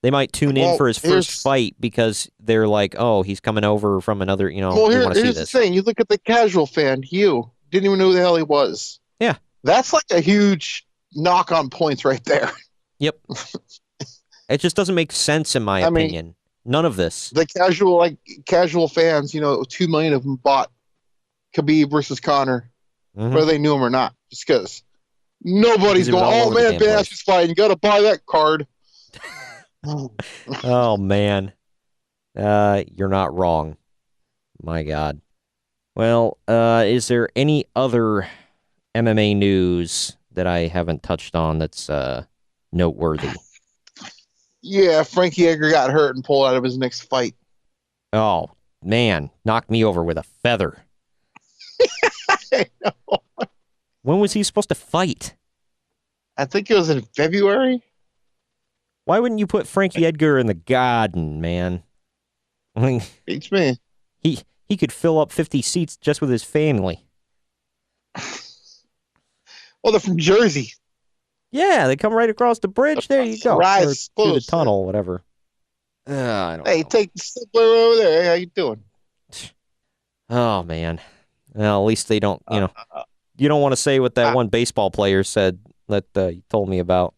Speaker 4: They might tune in for his first fight because they're like, oh, he's coming over from another, we want to see this.
Speaker 5: Here's the thing. You look at the casual fan, didn't even know who the hell he was.
Speaker 4: Yeah.
Speaker 5: That's like a huge knock on points right there.
Speaker 4: Yep. It just doesn't make sense in my opinion. None of this.
Speaker 5: The casual fans, 2 million of them bought Khabib versus Conor, whether they knew him or not, just because nobody's going, oh man, Ben Askren's fighting, you got to buy that card.
Speaker 4: Oh man. You're not wrong. My God. Well, is there any other MMA news that I haven't touched on that's noteworthy?
Speaker 5: Yeah, Frankie Edgar got hurt and pulled out of his next fight.
Speaker 4: Oh, man. Knocked me over with a feather.
Speaker 5: I know.
Speaker 4: When was he supposed to fight?
Speaker 5: I think it was in February.
Speaker 4: Why wouldn't you put Frankie Edgar in the garden, man?
Speaker 5: Beats me.
Speaker 4: He could fill up 50 seats just with his family.
Speaker 5: Well, they're from Jersey.
Speaker 4: Yeah, they come right across the bridge. There you go.
Speaker 5: Right,
Speaker 4: or through the tunnel, whatever. I don't
Speaker 5: Hey,
Speaker 4: know.
Speaker 5: take the stapler over there. Hey, how you doing?
Speaker 4: Oh, man. Well, at least they don't, you don't want to say what that one baseball player said that you told me about.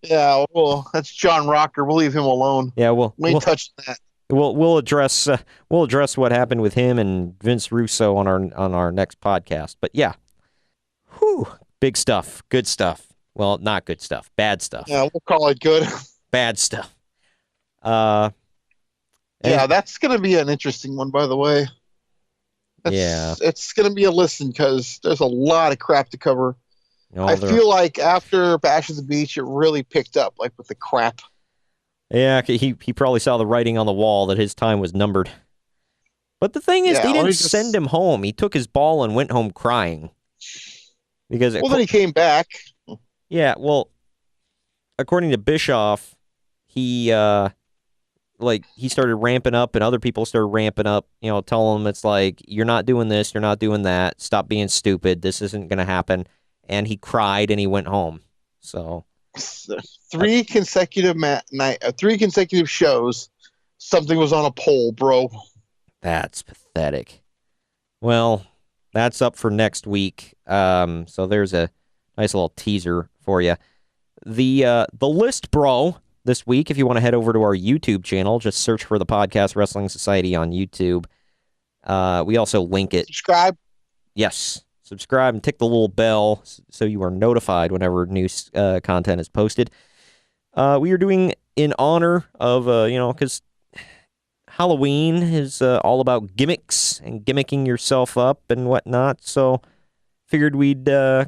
Speaker 5: Yeah, well, that's John Rocker. We'll leave him alone.
Speaker 4: Yeah,
Speaker 5: We ain't touching that.
Speaker 4: we'll address what happened with him and Vince Russo on our next podcast. But yeah, whew, big stuff, good stuff. Well, not good stuff, bad stuff.
Speaker 5: Yeah, we'll call it good.
Speaker 4: Bad stuff.
Speaker 5: Yeah, that's going to be an interesting one, by the way. It's going to be a listen because there's a lot of crap to cover. I feel like after Bash at the Beach, it really picked up, like with the crap.
Speaker 4: Yeah, he probably saw the writing on the wall that his time was numbered. But the thing is, they didn't send him home. He took his ball and went home crying. Because
Speaker 5: then he came back.
Speaker 4: Yeah, well, according to Bischoff, he started ramping up, and other people started ramping up. Telling him it's like, you're not doing this, you're not doing that. Stop being stupid. This isn't going to happen. And he cried and he went home. So
Speaker 5: 3 consecutive shows, something was on a pole, bro.
Speaker 4: That's pathetic. Well, that's up for next week. So there's a nice little teaser for you. The list, bro, this week, if you want to head over to our YouTube channel, just search for the Podcast Wrestling Society on YouTube. We also link it.
Speaker 5: Subscribe.
Speaker 4: Yes. Subscribe and tick the little bell so you are notified whenever new content is posted. We are doing in honor of, because Halloween is all about gimmicks and gimmicking yourself up and whatnot. So figured we're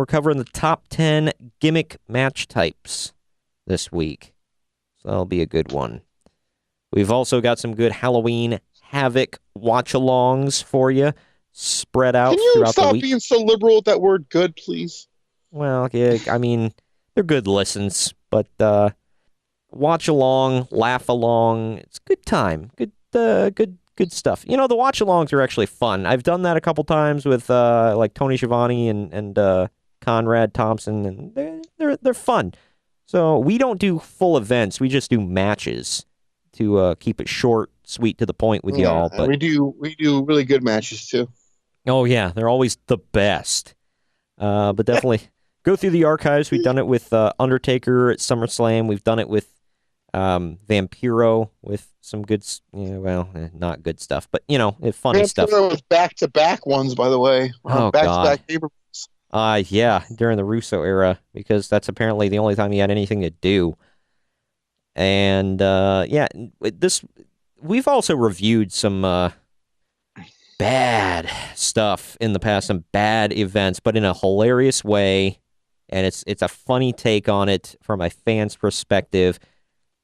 Speaker 4: covering the top 10 gimmick match types this week. So that'll be a good one. We've also got some good Halloween Havoc watch-alongs for you. Spread out throughout the week.
Speaker 5: Can you stop being so liberal with that word good, please?
Speaker 4: Well, yeah, I mean, they're good listens, but watch along, laugh along. It's a good time. Good stuff. The watch alongs are actually fun. I've done that a couple times with like Tony Schiavone and Conrad Thompson, and they're fun. So we don't do full events. We just do matches to keep it short, sweet, to the point with y'all. But
Speaker 5: we do really good matches too.
Speaker 4: Oh, yeah, they're always the best. But definitely go through the archives. We've done it with Undertaker at SummerSlam. We've done it with Vampiro with some good, not good stuff, but, funny stuff.
Speaker 5: Vampiro with back-to-back ones, by the way.
Speaker 4: Oh,
Speaker 5: back-to-back pay-per-views.
Speaker 4: Yeah, during the Russo era, because that's apparently the only time he had anything to do. And, we've also reviewed some bad stuff in the past, some bad events, but in a hilarious way, and it's a funny take on it from a fan's perspective.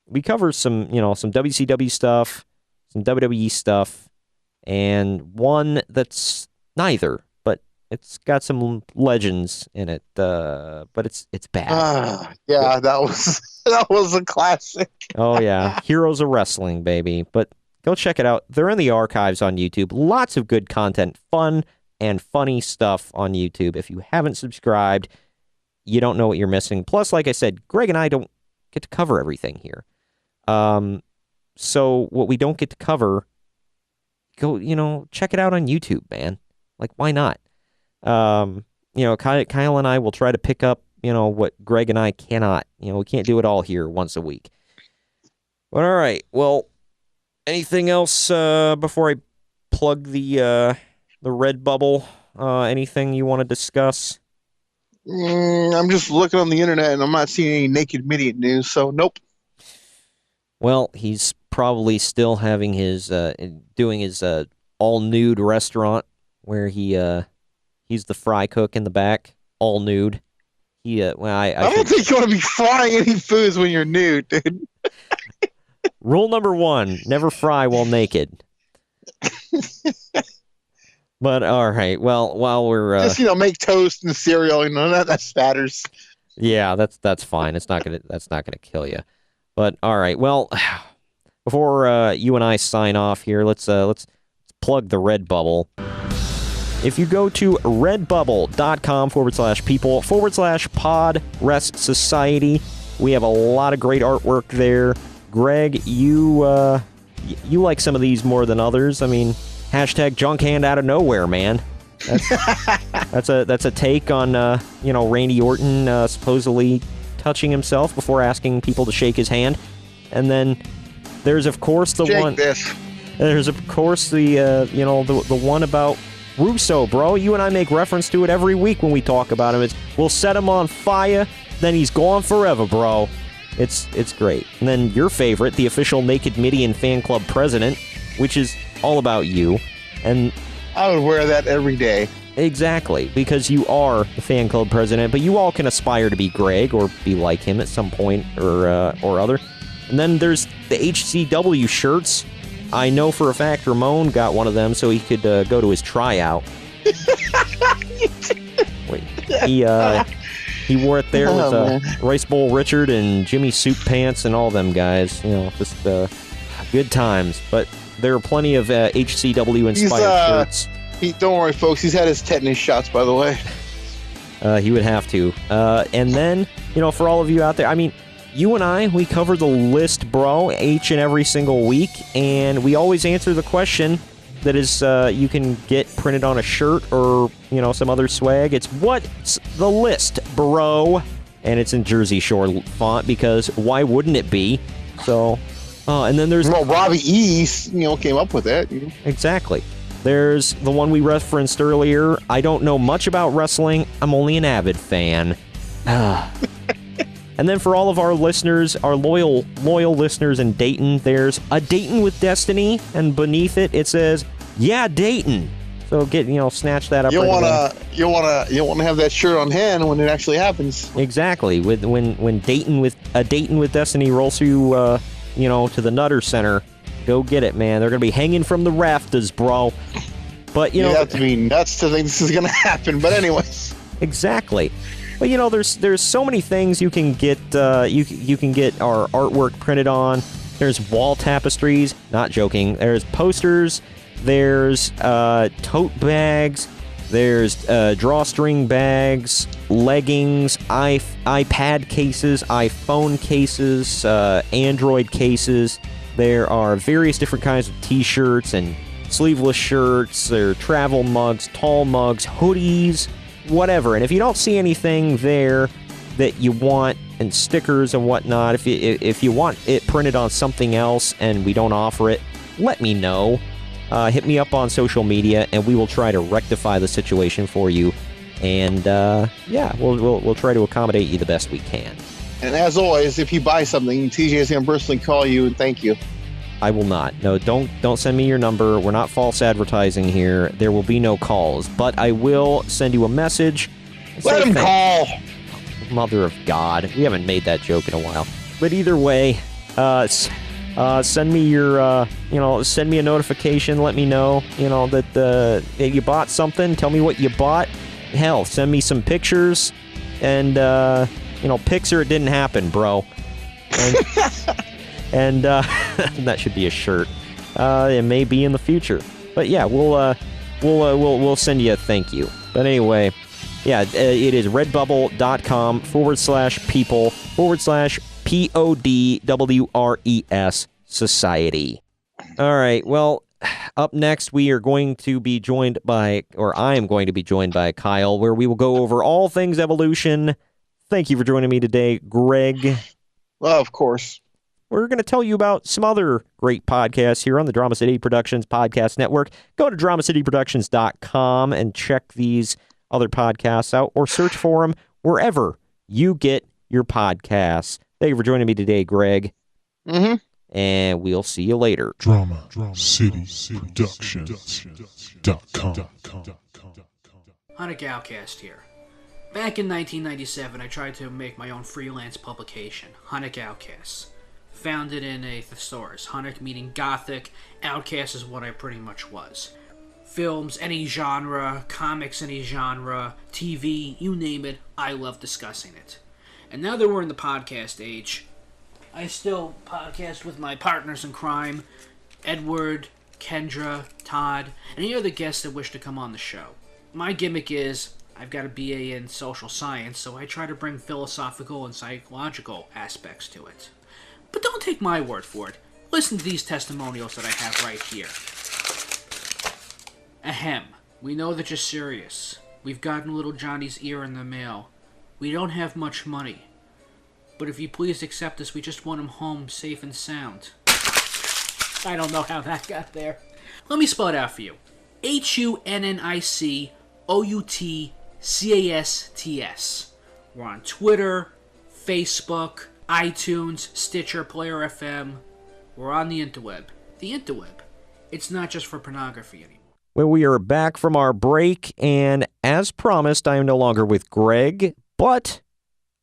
Speaker 4: We cover some WCW stuff, some WWE stuff, and one that's neither, but it's got some legends in it, but it's bad.
Speaker 5: Yeah, that was a classic.
Speaker 4: Oh, yeah. Heroes of Wrestling, baby. But go check it out. They're in the archives on YouTube. Lots of good content, fun and funny stuff on YouTube. If you haven't subscribed, you don't know what you're missing. Plus, like I said, Greg and I don't get to cover everything here. So what we don't get to cover, go, check it out on YouTube, man. Like, why not? Kyle and I will try to pick up, what Greg and I cannot. We can't do it all here once a week. But all right, well, anything else before I plug the red bubble? Anything you want to discuss?
Speaker 5: I'm just looking on the internet and I'm not seeing any Naked Midget news, so nope.
Speaker 4: Well, he's probably still having his doing his all nude restaurant where he's the fry cook in the back, all nude. I
Speaker 5: don't think you want to be frying any foods when you're nude, dude.
Speaker 4: Rule number 1, never fry while naked. But all right, well, while we're
Speaker 5: just make toast and cereal, that spatters.
Speaker 4: Yeah, that's fine. That's not gonna kill you. But all right, well, before you and I sign off here, let's plug the Redbubble. If you go to redbubble.com/people/pod rest society, we have a lot of great artwork there. Greg, you like some of these more than others. I mean, hashtag junk hand out of nowhere, man. That's a take on Randy Orton supposedly touching himself before asking people to shake his hand. And then there's of course the one. There's of course the one about Russo, bro. You and I make reference to it every week when we talk about him. It's we'll set him on fire, then he's gone forever, bro. It's great. And then your favorite, the official Naked Midian fan club president, which is all about you. And
Speaker 5: I would wear that every day.
Speaker 4: Exactly, because you are the fan club president, but you all can aspire to be Greg or be like him at some point or other. And then there's the HCW shirts. I know for a fact Ramon got one of them so he could go to his tryout. Wait, he wore it there with Rice Bowl Richard and Jimmy Soup Pants and all them guys. Just good times. But there are plenty of HCW-inspired shirts.
Speaker 5: Don't worry, folks. He's had his tetanus shots, by the way.
Speaker 4: He would have to. And then, for all of you out there, I mean, you and I, we cover the list, bro, each and every single week, and we always answer the question that is you can get printed on a shirt or, some other swag. It's what's the list, bro? And it's in Jersey Shore font because why wouldn't it be? So, and then there's...
Speaker 5: Well, Robbie E, came up with that.
Speaker 4: Exactly. There's the one we referenced earlier. I don't know much about wrestling. I'm only an avid fan. And then for all of our listeners, our loyal listeners in Dayton, there's a Dayton with Destiny, and beneath it, it says, "Yeah, Dayton." So snatch that up.
Speaker 5: You wanna have that shirt on hand when it actually happens.
Speaker 4: Exactly. When Dayton with Destiny rolls through, to the Nutter Center, go get it, man. They're gonna be hanging from the rafters, bro. But
Speaker 5: you have to be nuts to think this is gonna happen. But anyways,
Speaker 4: exactly. But there's so many things you can get. You can get our artwork printed on. There's wall tapestries. Not joking. There's posters. There's tote bags. There's drawstring bags, leggings, iPad cases, iPhone cases, Android cases. There are various different kinds of T-shirts and sleeveless shirts. There are travel mugs, tall mugs, hoodies, whatever. And if you don't see anything there that you want, and stickers and whatnot, if you want it printed on something else and we don't offer it, let me know. Hit me up on social media and we will try to rectify the situation for you. And we'll try to accommodate you the best we can.
Speaker 5: And as always, if you buy something, TJ is going to personally call you and thank you.
Speaker 4: I will not. No, don't send me your number. We're not false advertising here. There will be no calls, but I will send you a message.
Speaker 5: Let him call.
Speaker 4: Mother of God. We haven't made that joke in a while. But either way, send me your, send me a notification. Let me know, that you bought something. Tell me what you bought. Hell, send me some pictures. And, pics or it didn't happen, bro. And that should be a shirt. It may be in the future, but yeah, we'll send you a thank you. But anyway, yeah, it is redbubble.com/people/PODWRES Society. All right, well, up next we are going to be joined by, or I am going to be joined by Kyle, where we will go over all things Evolution. Thank you for joining me today, Greg.
Speaker 5: Well, of course.
Speaker 4: We're going to tell you about some other great podcasts here on the Drama City Productions Podcast Network. Go to dramacityproductions.com and check these other podcasts out, or search for them wherever you get your podcasts. Thank you for joining me today, Greg.
Speaker 5: Mm-hmm.
Speaker 4: And we'll see you later.
Speaker 7: DramaCityProductions.com.
Speaker 8: Hunnick Outcast here. Back in 1997, I tried to make my own freelance publication, Hunnick Outcasts. Founded in a thesaurus, Hunnick meaning gothic, Outcast is what I pretty much was. Films, any genre, comics, any genre, TV, you name it, I love discussing it. And now that we're in the podcast age, I still podcast with my partners in crime, Edward, Kendra, Todd, and any other guests that wish to come on the show. My gimmick is, I've got a BA in social science, so I try to bring philosophical and psychological aspects to it. But don't take my word for it. Listen to these testimonials that I have right here. Ahem. We know that you're serious. We've gotten little Johnny's ear in the mail. We don't have much money. But if you please accept us, we just want him home safe and sound. I don't know how that got there. Let me spell it out for you. HUNNICOUTCASTS. We're on Twitter, Facebook, iTunes, Stitcher, Player FM. We're on the interweb. The interweb. It's not just for pornography anymore.
Speaker 4: Well, we are back from our break, and as promised, I am no longer with Greg, but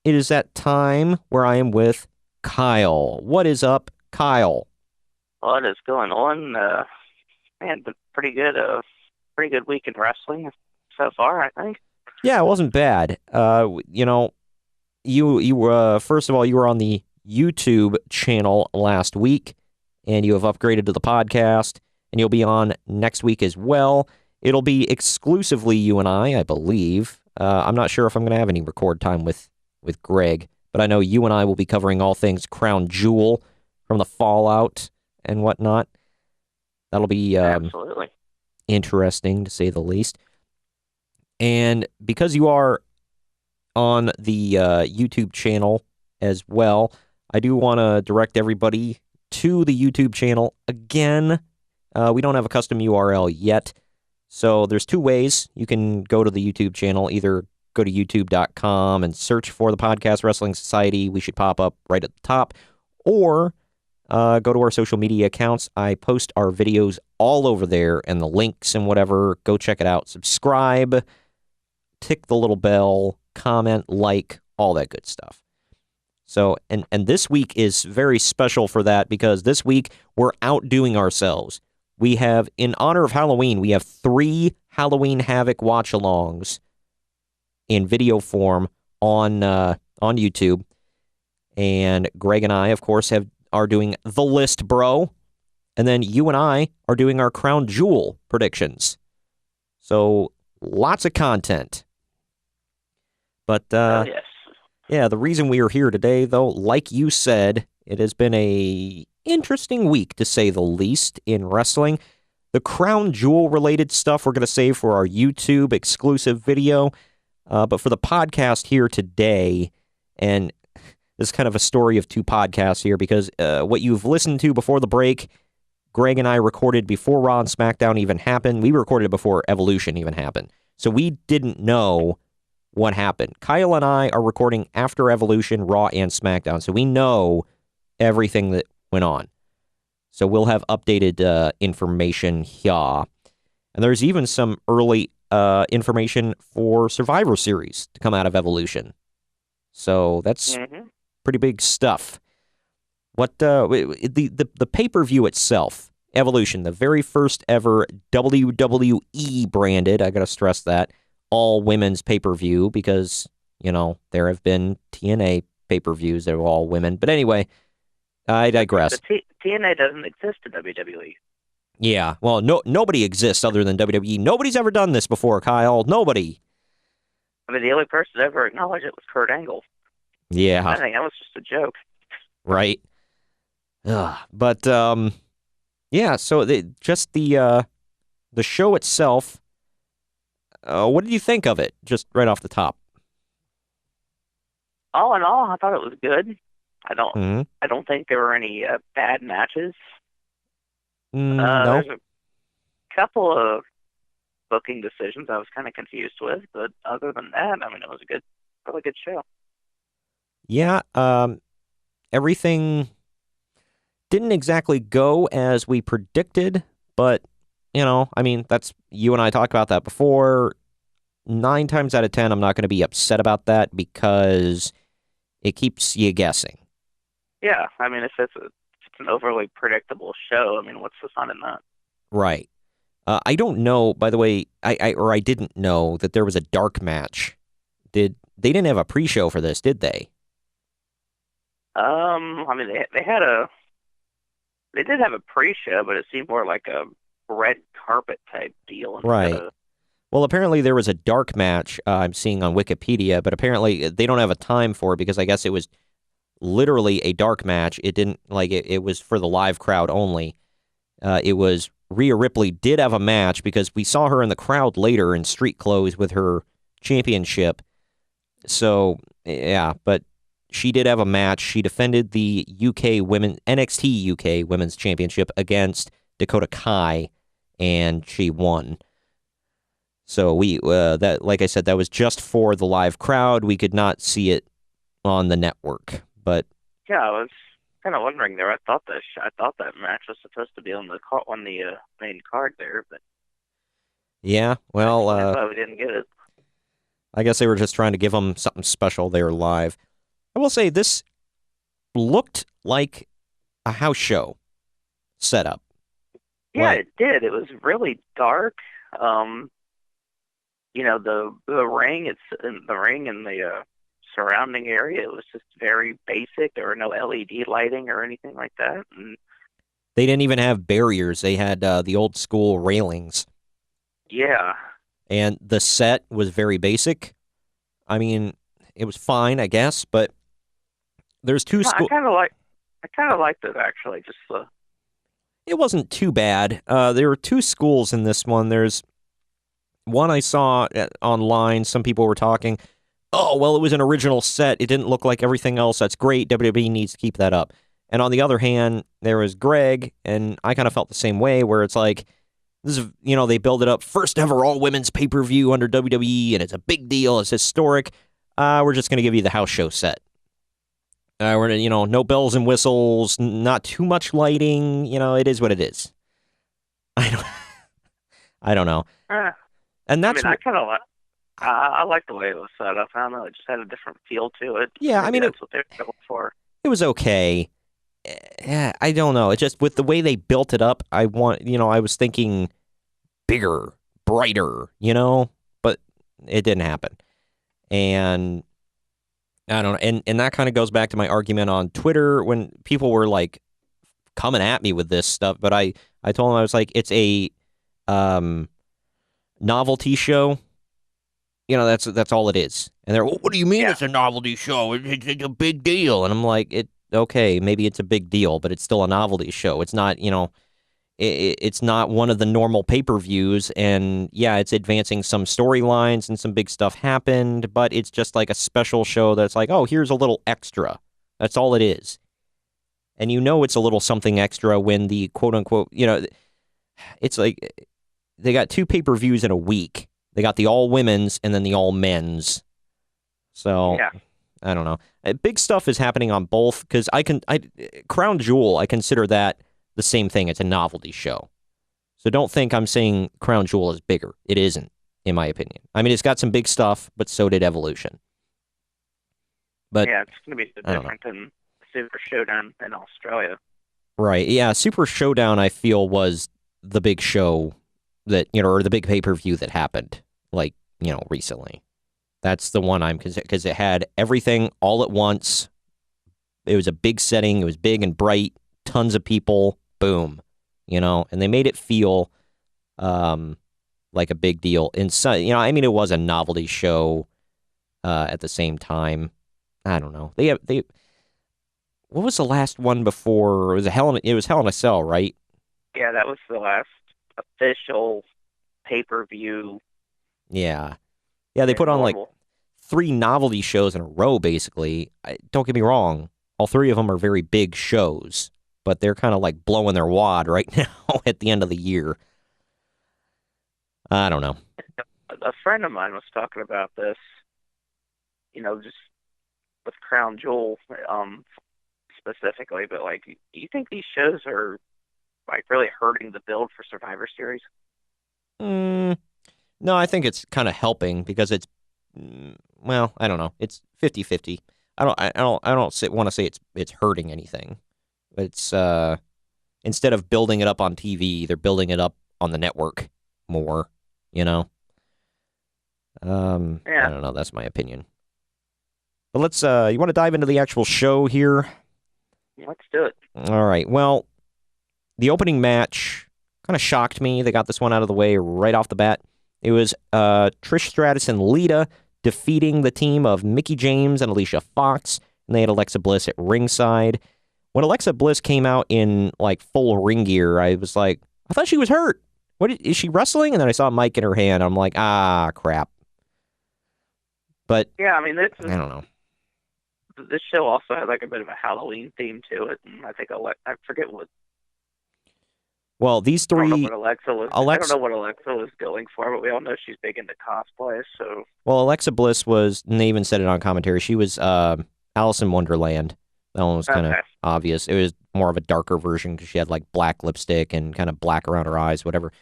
Speaker 4: it is that time where I am with Kyle. What is up, Kyle?
Speaker 9: What is going on? Man, been pretty good week in wrestling so far, I think.
Speaker 4: Yeah, it wasn't bad. You first of all, you were on the YouTube channel last week, and you have upgraded to the podcast, and you'll be on next week as well. It'll be exclusively you and I believe. I'm not sure if I'm going to have any record time with Greg, but I know you and I will be covering all things Crown Jewel from the Fallout and whatnot. That'll be
Speaker 9: absolutely
Speaker 4: interesting, to say the least. And because you are on the YouTube channel as well, I do want to direct everybody to the YouTube channel again. We don't have a custom URL yet, so there's two ways you can go to the YouTube channel. Either go to youtube.com and search for the Podcast Wrestling Society. We should pop up right at the top. Or go to our social media accounts. I post our videos all over there and the links and whatever. Go check it out. Subscribe, tick the little bell, comment, like, all that good stuff. So, and this week is very special for that because this week we're outdoing ourselves. We have, in honor of Halloween, we have 3 Halloween Havoc watch-alongs in video form on YouTube. And Greg and I, of course, are doing The List, Bro. And then you and I are doing our Crown Jewel predictions. So, lots of content. But,
Speaker 9: yes.
Speaker 4: Yeah, the reason we are here today, though, like you said, it has been a interesting week, to say the least, in wrestling. The Crown Jewel-related stuff we're going to save for our YouTube exclusive video. But for the podcast here today, and this is kind of a story of 2 podcasts here, because what you've listened to before the break, Greg and I recorded before Raw and SmackDown even happened. We recorded it before Evolution even happened. So we didn't know what happened. Kyle and I are recording after Evolution, Raw, and SmackDown, so we know everything that went on. So we'll have updated information here. And there's even some early information for Survivor Series to come out of Evolution. So that's pretty big stuff. What the pay-per-view itself, Evolution, the very first ever WWE branded, I got to stress that, all women's pay-per-view, because, there have been TNA pay-per-views that are all women. But anyway, I digress.
Speaker 9: TNA doesn't exist in WWE.
Speaker 4: Yeah, well, nobody exists other than WWE. Nobody's ever done this before, Kyle. Nobody.
Speaker 9: I mean, the only person to ever acknowledge it was Kurt Angle.
Speaker 4: Yeah.
Speaker 9: I think that was just a joke.
Speaker 4: Right. But, yeah, so the show itself, what did you think of it, just right off the top?
Speaker 9: All in all, I thought it was good. I don't think there were any bad matches.
Speaker 4: No.
Speaker 9: There's a couple of booking decisions I was kind of confused with, but other than that, I mean, it was a really good show.
Speaker 4: Yeah, everything didn't exactly go as we predicted, but, I mean, that's, you and I talked about that before. 9 times out of 10, I'm not going to be upset about that because it keeps you guessing.
Speaker 9: Yeah, I mean, if it's an overly predictable show, I mean, what's the fun in that?
Speaker 4: Right. I don't know, by the way, I didn't know that there was a dark match. They didn't have a pre-show for this, did they?
Speaker 9: I mean, they did have a pre-show, but it seemed more like a red carpet type deal.
Speaker 4: Right. Well, apparently there was a dark match I'm seeing on Wikipedia, but apparently they don't have a time for it because I guess it was literally a dark match. It didn't like it was for the live crowd only. It was Rhea Ripley did have a match because we saw her in the crowd later in street clothes with her championship. So, yeah, but she did have a match. She defended the NXT UK Women's Championship against Dakota Kai, and she won. So that, like I said, that was just for the live crowd. We could not see it on the network, but
Speaker 9: yeah, I was kind of wondering there. I thought that match was supposed to be on the main card there, but
Speaker 4: yeah, well,
Speaker 9: I thought we didn't get it.
Speaker 4: I guess they were just trying to give them something special. They were live. I will say this looked like a house show setup.
Speaker 9: Yeah, it did. It was really dark. The ring, and the surrounding area, it was just very basic. There were no LED lighting or anything like that. And
Speaker 4: they didn't even have barriers. They had the old school railings.
Speaker 9: Yeah.
Speaker 4: And the set was very basic. I mean, it was fine, I guess, but there's two schools.
Speaker 9: I kind of liked it, actually.
Speaker 4: It wasn't too bad. There were two schools in this one. There's one I saw online. Some people were talking, oh, well, it was an original set. It didn't look like everything else. That's great. WWE needs to keep that up. And on the other hand, there was Greg, and I kind of felt the same way, where it's like, this is, they build it up, first ever all-women's pay-per-view under WWE, and it's a big deal. It's historic. We're just going to give you the house show set. We're no bells and whistles, not too much lighting. It is what it is. I don't know. And that's.
Speaker 9: I like the way it was set up. I don't know. It just had a different feel to it.
Speaker 4: Yeah,
Speaker 9: Maybe that's what they're going for.
Speaker 4: It was okay. Yeah, I don't know. It just with the way they built it up. I was thinking bigger, brighter. But it didn't happen. And I don't know. And that kind of goes back to my argument on Twitter when people were like coming at me with this stuff. But I told them, I was like, it's a novelty show. That's all it is. And they're, well, what do you mean it's a novelty show? It's a big deal. And I'm like, okay, maybe it's a big deal, but it's still a novelty show. It's not, it's not one of the normal pay-per-views. And yeah, it's advancing some storylines and some big stuff happened, but it's just like a special show that's like, oh, here's a little extra. That's all it is. And it's a little something extra when the quote-unquote, it's like they got two pay-per-views in a week. They got the all-women's and then the all-men's. So, yeah. I don't know. Big stuff is happening on both, because Crown Jewel, I consider that the same thing. It's a novelty show. So don't think I'm saying Crown Jewel is bigger. It isn't, in my opinion. I mean, it's got some big stuff, but so did Evolution. But
Speaker 9: yeah, it's going to be different than Super Showdown in Australia.
Speaker 4: Right. Yeah, Super Showdown, I feel, was the big show that, or the big pay-per-view that happened, recently. That's the one because it had everything all at once. It was a big setting. It was big and bright. Tons of people. Boom. And they made it feel like a big deal. And so, it was a novelty show at the same time. I don't know. They what was the last one before? It was Hell in a Cell, right?
Speaker 9: Yeah, that was the last official pay-per-view.
Speaker 4: Yeah. Yeah, they put on like 3 novelty shows in a row, basically. Don't get me wrong. All 3 of them are very big shows, but they're kind of like blowing their wad right now at the end of the year. I don't know.
Speaker 9: A friend of mine was talking about this, just with Crown Jewel specifically, but do you think these shows are really hurting the build for Survivor Series?
Speaker 4: No, I think it's kind of helping because it's, well, I don't know. It's 50-50. I don't want to say it's hurting anything. But it's instead of building it up on TV, they're building it up on the network more. Yeah. I don't know. That's my opinion. But let's. You want to dive into the actual show here?
Speaker 9: Let's do it.
Speaker 4: All right. Well, the opening match kind of shocked me. They got this one out of the way right off the bat. It was Trish Stratus and Lita defeating the team of Mickie James and Alicia Fox. and they had Alexa Bliss at ringside. When Alexa Bliss came out in like full ring gear, I was like, I thought she was hurt. Is she wrestling? And then I saw a mic in her hand. I'm like, crap. But
Speaker 9: yeah, I mean,
Speaker 4: I don't know.
Speaker 9: This show also had like a bit of a Halloween theme to it, and I think I forget what.
Speaker 4: Well, these three.
Speaker 9: I don't know what Alexa was. I don't know what Alexa was going for, but we all know she's big into cosplay. So.
Speaker 4: Well, Alexa Bliss was, and they even said it on commentary. She was Alice in Wonderland. That one was kind of obvious. It was more of a darker version because she had like black lipstick and kind of black around her eyes, whatever.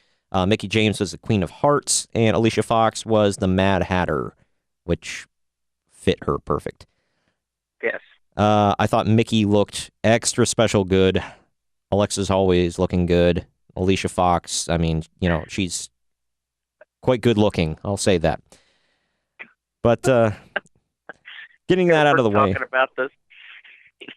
Speaker 4: Mickie James was the Queen of Hearts, and Alicia Fox was the Mad Hatter, which fit her perfect.
Speaker 9: Yes.
Speaker 4: I thought Mickie looked extra special good. Alexa's always looking good. Alicia Fox, I mean, she's quite good looking. I'll say that. But getting that out of the way.
Speaker 9: Talking about this,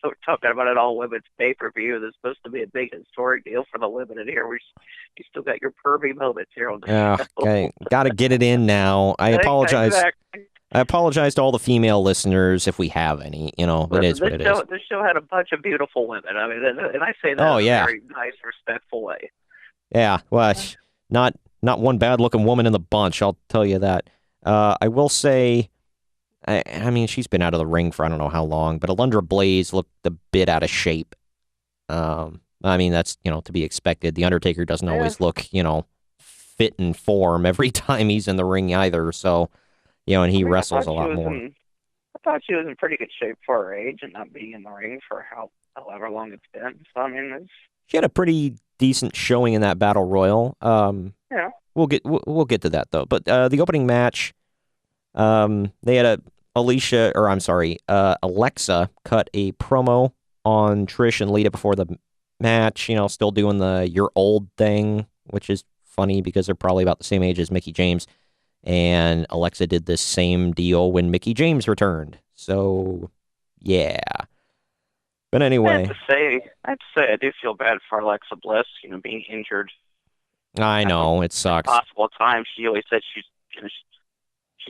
Speaker 9: we're talking about an all-women's pay-per-view that's supposed to be a big historic deal for the women in here. You still got your pervy moments here on the show.
Speaker 4: Okay, got to get it in now. I apologize.
Speaker 9: Exactly.
Speaker 4: I apologize to all the female listeners if we have any. It is what it is.
Speaker 9: This show had a bunch of beautiful women. I mean, and I say that in a very nice, respectful way.
Speaker 4: Yeah, well, not one bad-looking woman in the bunch. I'll tell you that. I will say, I mean, she's been out of the ring for I don't know how long, but Alundra Blaze looked a bit out of shape. I mean, that's to be expected. The Undertaker doesn't always look fit in form every time he's in the ring either. So. And he wrestles a lot more.
Speaker 9: I thought she was in pretty good shape for her age and not being in the ring for however long it's been. So, I mean,
Speaker 4: she had a pretty decent showing in that Battle Royal.
Speaker 9: Yeah.
Speaker 4: We'll get to that, though. But the opening match, they had Alexa cut a promo on Trish and Lita before the match, still doing the "you're old" thing, which is funny because they're probably about the same age as Mickie James. And Alexa did this same deal when Mickie James returned. So, yeah. But anyway.
Speaker 9: I have to say, I do feel bad for Alexa Bliss, being injured.
Speaker 4: I know, it sucks.
Speaker 9: Possible times. She always said she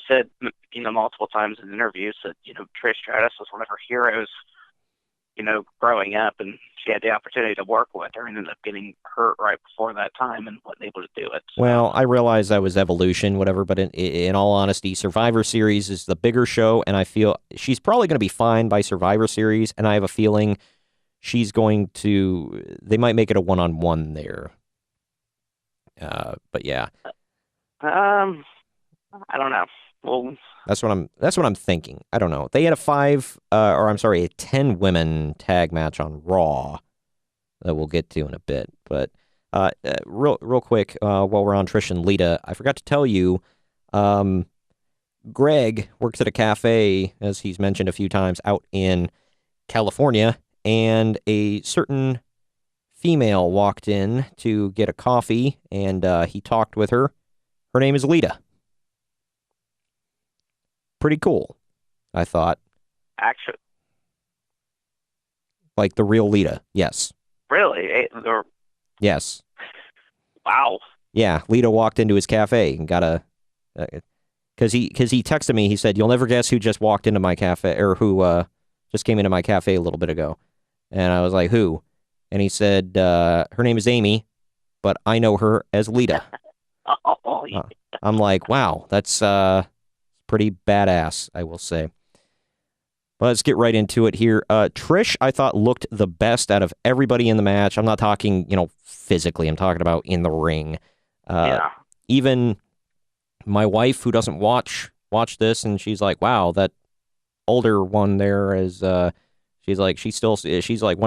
Speaker 9: said, multiple times in interviews that, Trish Stratus was one of her heroes, growing up, and she had the opportunity to work with her and ended up getting hurt right before that time and wasn't able to do it. So.
Speaker 4: Well, I realize that was Evolution, whatever, but in all honesty, Survivor Series is the bigger show, and I feel she's probably going to be fine by Survivor Series, and I have a feeling they might make it a one-on-one there. But yeah.
Speaker 9: I don't know. Well,
Speaker 4: that's what I'm thinking. I don't know. They had a 10 women tag match on Raw that we'll get to in a bit. But real quick, while we're on Trish and Lita, I forgot to tell you, Greg works at a cafe, as he's mentioned a few times, out in California, and a certain female walked in to get a coffee, and he talked with her. Her name is Lita. Pretty cool, I thought.
Speaker 9: Actually.
Speaker 4: Like the real Lita, yes.
Speaker 9: Really?
Speaker 4: Yes.
Speaker 9: Wow.
Speaker 4: Yeah, Lita walked into his cafe and got because he texted me. He said, "You'll never guess who just walked into my cafe, or who just came into my cafe a little bit ago." And I was like, "Who?" And he said, "Her name is Amy, but I know her as Lita."
Speaker 9: Oh, yeah.
Speaker 4: I'm like, "Wow, that's pretty badass, I will say." Let's get right into it here. Trish, I thought, looked the best out of everybody in the match. I'm not talking, physically. I'm talking about in the ring.
Speaker 9: Yeah.
Speaker 4: Even my wife, who doesn't watch this, and she's like, "Wow, that older one there is." She's like, she seems like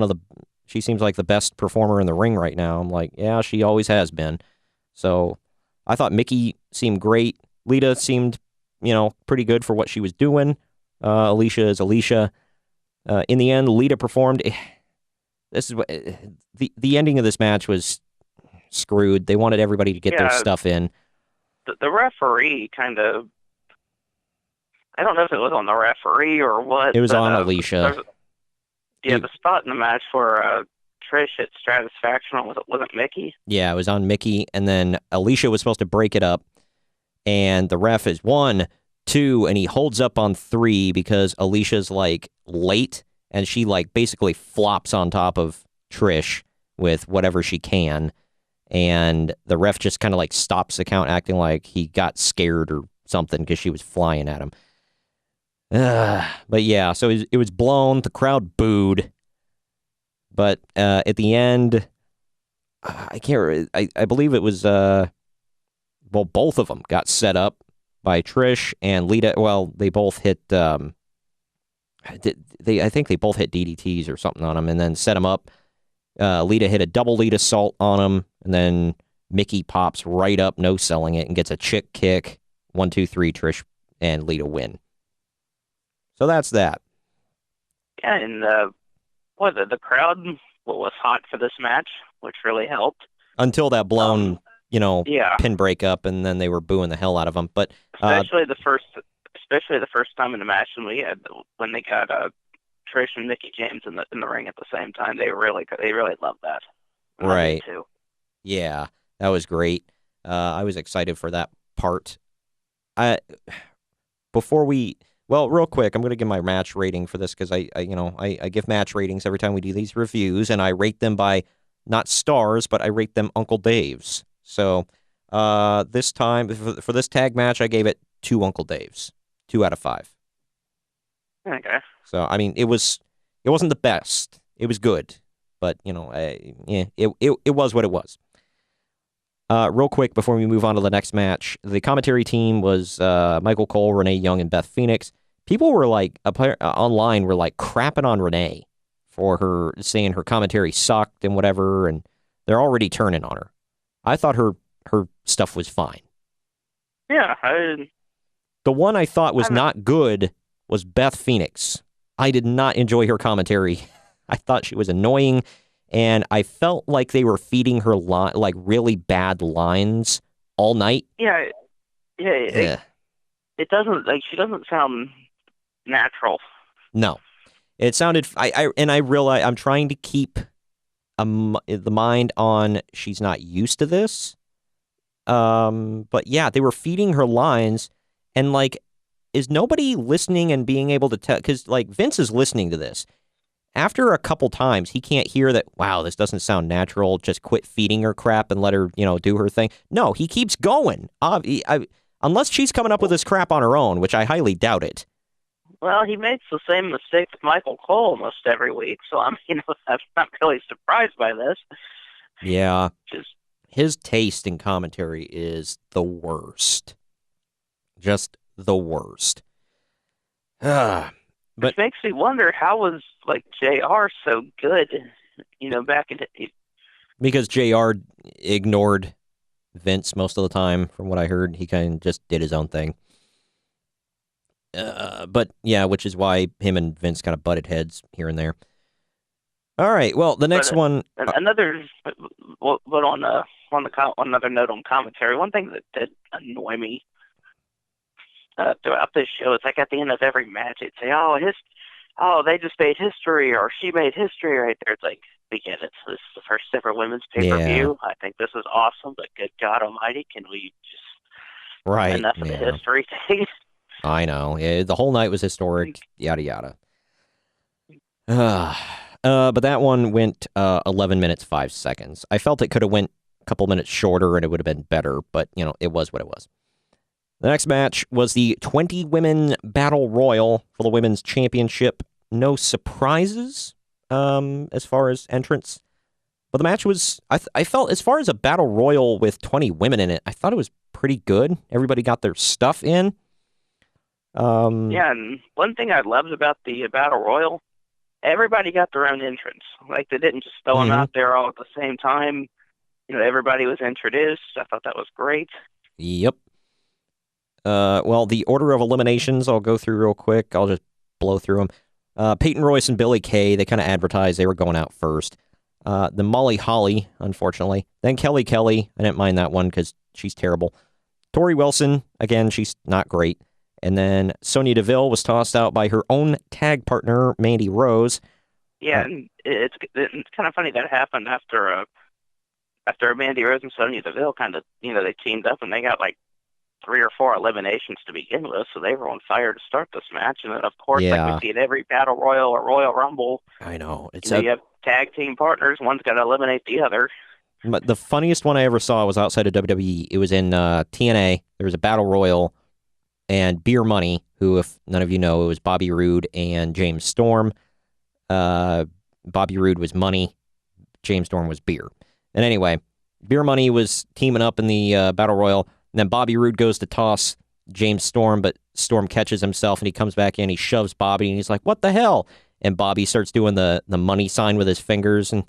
Speaker 4: the best performer in the ring right now. I'm like, yeah, she always has been. So I thought Mickie seemed great. Lita seemed, pretty good for what she was doing. Alicia is Alicia. In the end, Lita performed. This is what the ending of this match was screwed. They wanted everybody to get their stuff in.
Speaker 9: The referee kind of, I don't know if it was on the referee or what.
Speaker 4: It was on Alicia.
Speaker 9: The spot in the match where Trish hit Stratusfaction, wasn't Mickie?
Speaker 4: Yeah, it was on Mickie, and then Alicia was supposed to break it up, and the ref is 1, 2, and he holds up on 3 because Alicia's, like, late, and she, like, basically flops on top of Trish with whatever she can, and the ref just kind of, like, stops the count, acting like he got scared or something because she was flying at him. But yeah, so it was blown. The crowd booed. But at the end, I can't. I believe it was. Well, both of them got set up by Trish and Lita. Well, they both hit. I think they both hit DDTs or something on him, and then set him up. Lita hit a double lead assault on him, and then Mickey pops right up, no selling it, and gets a chick kick. 1, 2, 3. Trish and Lita win. So that's that.
Speaker 9: Yeah, and the crowd was hot for this match, which really helped.
Speaker 4: Until that blown,
Speaker 9: yeah,
Speaker 4: pin breakup, and then they were booing the hell out of them. But
Speaker 9: especially the first time in the match when they got Trish and Mickey James in the ring at the same time, they really loved that. And
Speaker 4: right.
Speaker 9: I did too.
Speaker 4: Yeah, that was great. I was excited for that part. Real quick, I'm going to give my match rating for this because I give match ratings every time we do these reviews, and I rate them by not stars, but I rate them Uncle Dave's. So this time, for this tag match, I gave it 2 Uncle Dave's, 2 out of 5.
Speaker 9: Okay.
Speaker 4: So I mean, it wasn't the best. It was good, but it was what it was. Real quick before we move on to the next match, the commentary team was Michael Cole, Renee Young, and Beth Phoenix. People were like online were like crapping on Renee for her, saying her commentary sucked and whatever, and they're already turning on her. I thought her stuff was fine.
Speaker 9: Yeah,
Speaker 4: the one I thought was not good was Beth Phoenix. I did not enjoy her commentary. I thought she was annoying, and I felt like they were feeding her like really bad lines all night.
Speaker 9: Yeah. It doesn't, like, she doesn't sound natural.
Speaker 4: No, it sounded. I realize I'm trying to keep the mind on she's not used to this. But yeah, they were feeding her lines, and like, is nobody listening and being able to tell? Because like Vince is listening to this. After a couple times, he can't hear that. Wow, this doesn't sound natural. Just quit feeding her crap and let her, do her thing. No, he keeps going. Unless she's coming up with this crap on her own, which I highly doubt it.
Speaker 9: Well, he makes the same mistake with Michael Cole almost every week, so I'm not really surprised by this.
Speaker 4: Yeah, his taste in commentary is the worst. Just the worst. But
Speaker 9: it makes me wonder, how was like JR so good, back in the...
Speaker 4: Because JR ignored Vince most of the time, from what I heard. He kind of just did his own thing. But yeah, which is why him and Vince kind of butted heads here and there. All right, well, the next one.
Speaker 9: Another note on commentary. One thing that did annoy me throughout this show is, like, at the end of every match, it'd say, they just made history, or she made history right there. It's like, we get it. This is the first ever women's pay-per-view. Yeah. I think this is awesome, but good God Almighty, can we just enough of the history thing?
Speaker 4: I know. Yeah, the whole night was historic, yada, yada. But that one went 11 minutes, 5 seconds. I felt it could have went a couple minutes shorter and it would have been better, but, it was what it was. The next match was the 20 Women Battle Royal for the Women's Championship. No surprises as far as entrance. But the match was, I felt, as far as a Battle Royal with 20 women in it, I thought it was pretty good. Everybody got their stuff in.
Speaker 9: Yeah, and one thing I loved about the Battle Royal, everybody got their own entrance. Like, they didn't just throw them out there all at the same time. Everybody was introduced. I thought that was great.
Speaker 4: Yep. Well, the order of eliminations, I'll go through real quick. I'll just blow through them. Peyton Royce and Billie Kay, they kind of advertised they were going out first. The Molly Holly, unfortunately. Then Kelly Kelly. I didn't mind that one because she's terrible. Tori Wilson, again, she's not great. And then Sonya Deville was tossed out by her own tag partner, Mandy Rose.
Speaker 9: Yeah, and it's kind of funny that happened after Mandy Rose and Sonya Deville kind of, they teamed up and they got like 3 or 4 eliminations to begin with, so they were on fire to start this match. And then, of course, like we see in every Battle Royal or Royal Rumble,
Speaker 4: I know.
Speaker 9: you have tag team partners. One's got to eliminate the other.
Speaker 4: But the funniest one I ever saw was outside of WWE. It was in TNA. There was a Battle Royal, and Beer Money, who, if none of you know, it was Bobby Roode and James Storm. Bobby Roode was Money. James Storm was Beer. And anyway, Beer Money was teaming up in the Battle Royal. And then Bobby Roode goes to toss James Storm, but Storm catches himself, and he comes back in. He shoves Bobby, and he's like, "What the hell?" And Bobby starts doing the money sign with his fingers, and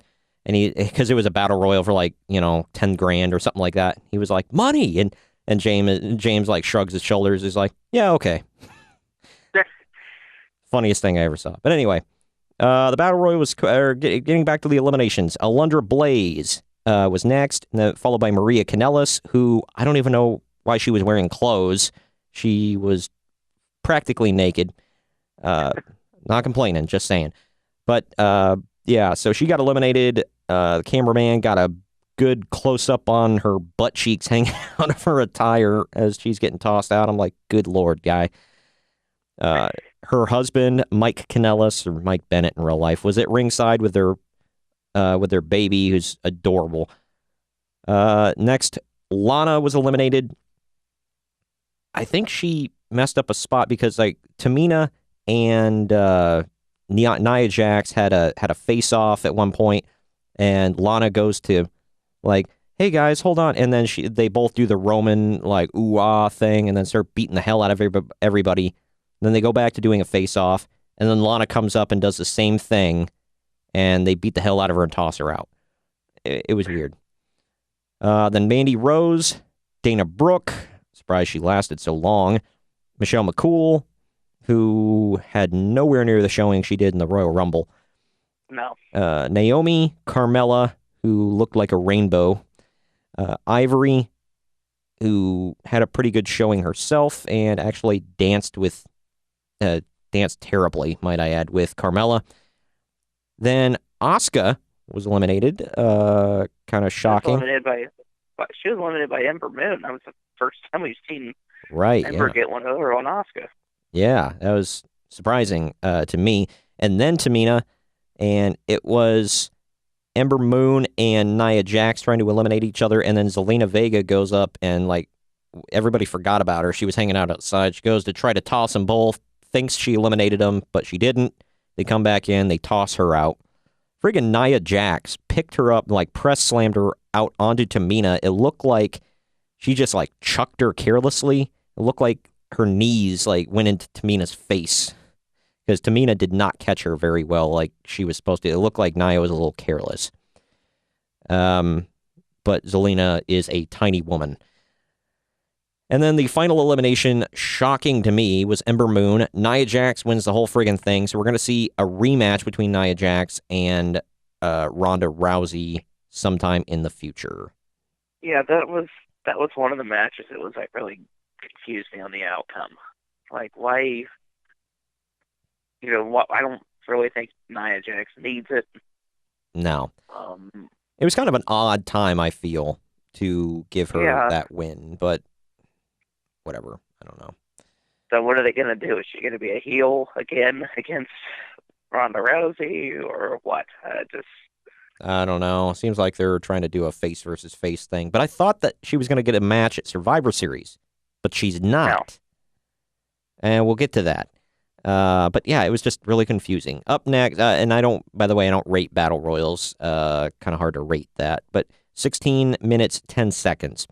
Speaker 4: he, because it was a Battle Royal for like, 10 grand or something like that. He was like, "Money!" And James like shrugs his shoulders. He's like, "Yeah, okay." Funniest thing I ever saw. But anyway, the Battle Royal was getting back to the eliminations. Alundra Blaze was next, followed by Maria Kanellis, who I don't even know why she was wearing clothes. She was practically naked. Not complaining, just saying. But yeah, so she got eliminated. The cameraman got a good close-up on her butt cheeks hanging out of her attire as she's getting tossed out. I'm like, good Lord, guy. Her husband, Mike Kanellis, or Mike Bennett in real life, was at ringside with their baby, who's adorable. Next, Lana was eliminated. I think she messed up a spot because like Tamina and Nia Jax had a face-off at one point, and Lana goes to like, "Hey guys, hold on," and then they both do the Roman like ooh-ah thing, and then start beating the hell out of everybody. Then they go back to doing a face-off, and then Lana comes up and does the same thing, and they beat the hell out of her and toss her out. It was weird. Then Mandy Rose, Dana Brooke, surprised she lasted so long, Michelle McCool, who had nowhere near the showing she did in the Royal Rumble.
Speaker 9: No.
Speaker 4: Naomi, Carmella, who looked like a rainbow, Ivory, who had a pretty good showing herself and actually danced terribly, might I add, with Carmella. Then Asuka was eliminated. Kind of shocking.
Speaker 9: She was eliminated by Ember Moon. That was the first time we've seen Ember
Speaker 4: yeah.
Speaker 9: get one over on Asuka.
Speaker 4: Yeah, that was surprising to me. And then Tamina, and it was Ember Moon and Nia Jax trying to eliminate each other, and then Zelina Vega goes up and, like, everybody forgot about her. She was hanging out outside. She goes to try to toss them both, thinks she eliminated them, but she didn't. They come back in, they toss her out. Friggin' Nia Jax picked her up, like, press slammed her out onto Tamina. It looked like she just, like, chucked her carelessly. It looked like her knees, like, went into Tamina's face, because Tamina did not catch her very well like she was supposed to. It looked like Nia was a little careless. But Zelina is a tiny woman. And then the final elimination, shocking to me, was Ember Moon. Nia Jax wins the whole friggin' thing, so we're going to see a rematch between Nia Jax and Ronda Rousey sometime in the future.
Speaker 9: Yeah, that was one of the matches that was like really confused me on the outcome. Like, why? I don't really think Nia Jax needs it.
Speaker 4: No. It was kind of an odd time, I feel, to give her that win, but whatever. I don't know.
Speaker 9: So what are they going to do? Is she going to be a heel again against Ronda Rousey, or what?
Speaker 4: I don't know. Seems like they're trying to do a face versus face thing. But I thought that she was going to get a match at Survivor Series, but she's not. No. And we'll get to that. But yeah, it was just really confusing. Up next, and I don't rate Battle Royals. Kind of hard to rate that. But 16 minutes, 10 seconds.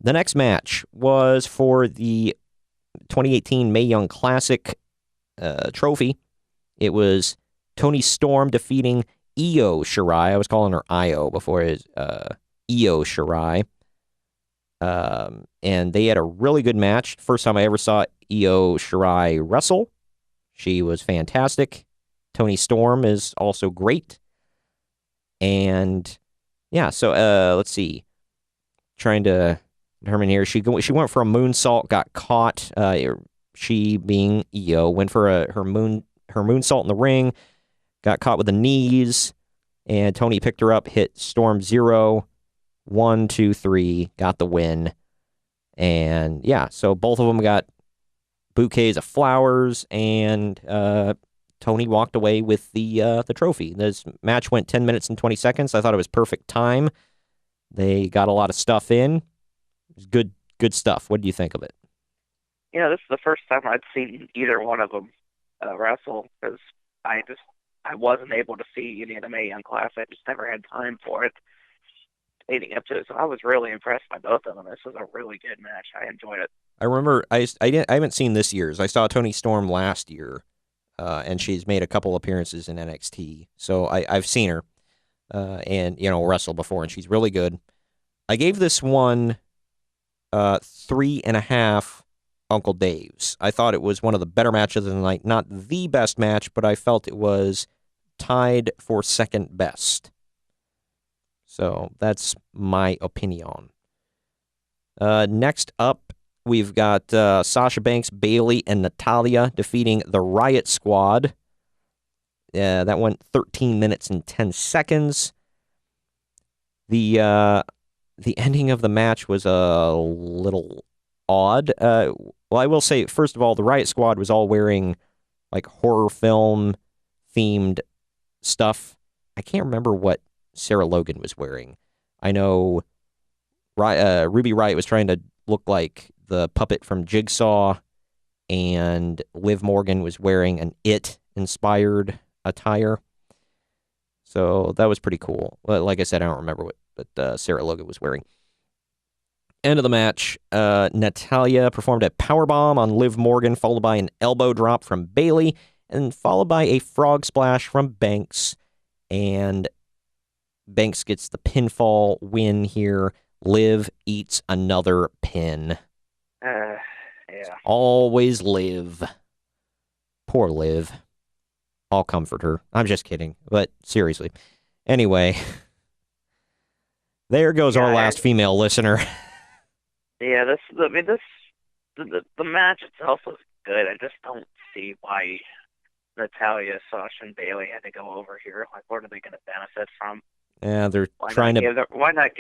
Speaker 4: The next match was for the 2018 Mae Young Classic trophy. It was Toni Storm defeating Io Shirai. I was calling her Io before, it was Io Shirai. And they had a really good match. First time I ever saw Io Shirai wrestle. She was fantastic. Toni Storm is also great. And yeah, so let's see. Trying to determine here. She went for a moonsault, got caught. She, being Io, went for her moonsault in the ring, got caught with the knees, and Toni picked her up, hit Storm 0, 1, 2, 3, got the win. And yeah, so both of them got bouquets of flowers, and Tony walked away with the trophy. This match went 10 minutes and 20 seconds. I thought it was perfect time. They got a lot of stuff in. It was good stuff. What do you think of it?
Speaker 9: This is the first time I'd seen either one of them wrestle, because I wasn't able to see any of the Mae Young Class. I just never had time for it leading up to it. So I was really impressed by both of them. This was a really good match. I enjoyed it.
Speaker 4: I remember I haven't seen this year's. I saw Toni Storm last year, and she's made a couple appearances in NXT. So I've seen her and wrestle before, and she's really good. I gave this one 3.5 Uncle Dave's. I thought it was one of the better matches of the night. Not the best match, but I felt it was tied for second best. So that's my opinion. Next up, we've got Sasha Banks, Bayley, and Natalya defeating the Riot Squad. That went 13 minutes and 10 seconds. The ending of the match was a little odd. Well, I will say, first of all, the Riot Squad was all wearing like horror film themed stuff. I can't remember what Sarah Logan was wearing. I know Ruby Riott was trying to look like the puppet from Jigsaw, and Liv Morgan was wearing an It-inspired attire. So that was pretty cool. Like I said, I don't remember what Sarah Logan was wearing. End of the match, Natalya performed a powerbomb on Liv Morgan, followed by an elbow drop from Bayley, and followed by a frog splash from Banks. And Banks gets the pinfall win here. Liv eats another pin.
Speaker 9: Yeah.
Speaker 4: Always Liv. Poor Liv. I'll comfort her. I'm just kidding, but seriously. Anyway, there goes our last female listener.
Speaker 9: Yeah, the match itself was good. I just don't see why Natalya, Sasha, and Bayley had to go over here. Like, what are they going to benefit from?
Speaker 4: Yeah, they're
Speaker 9: Why
Speaker 4: trying
Speaker 9: to. Why not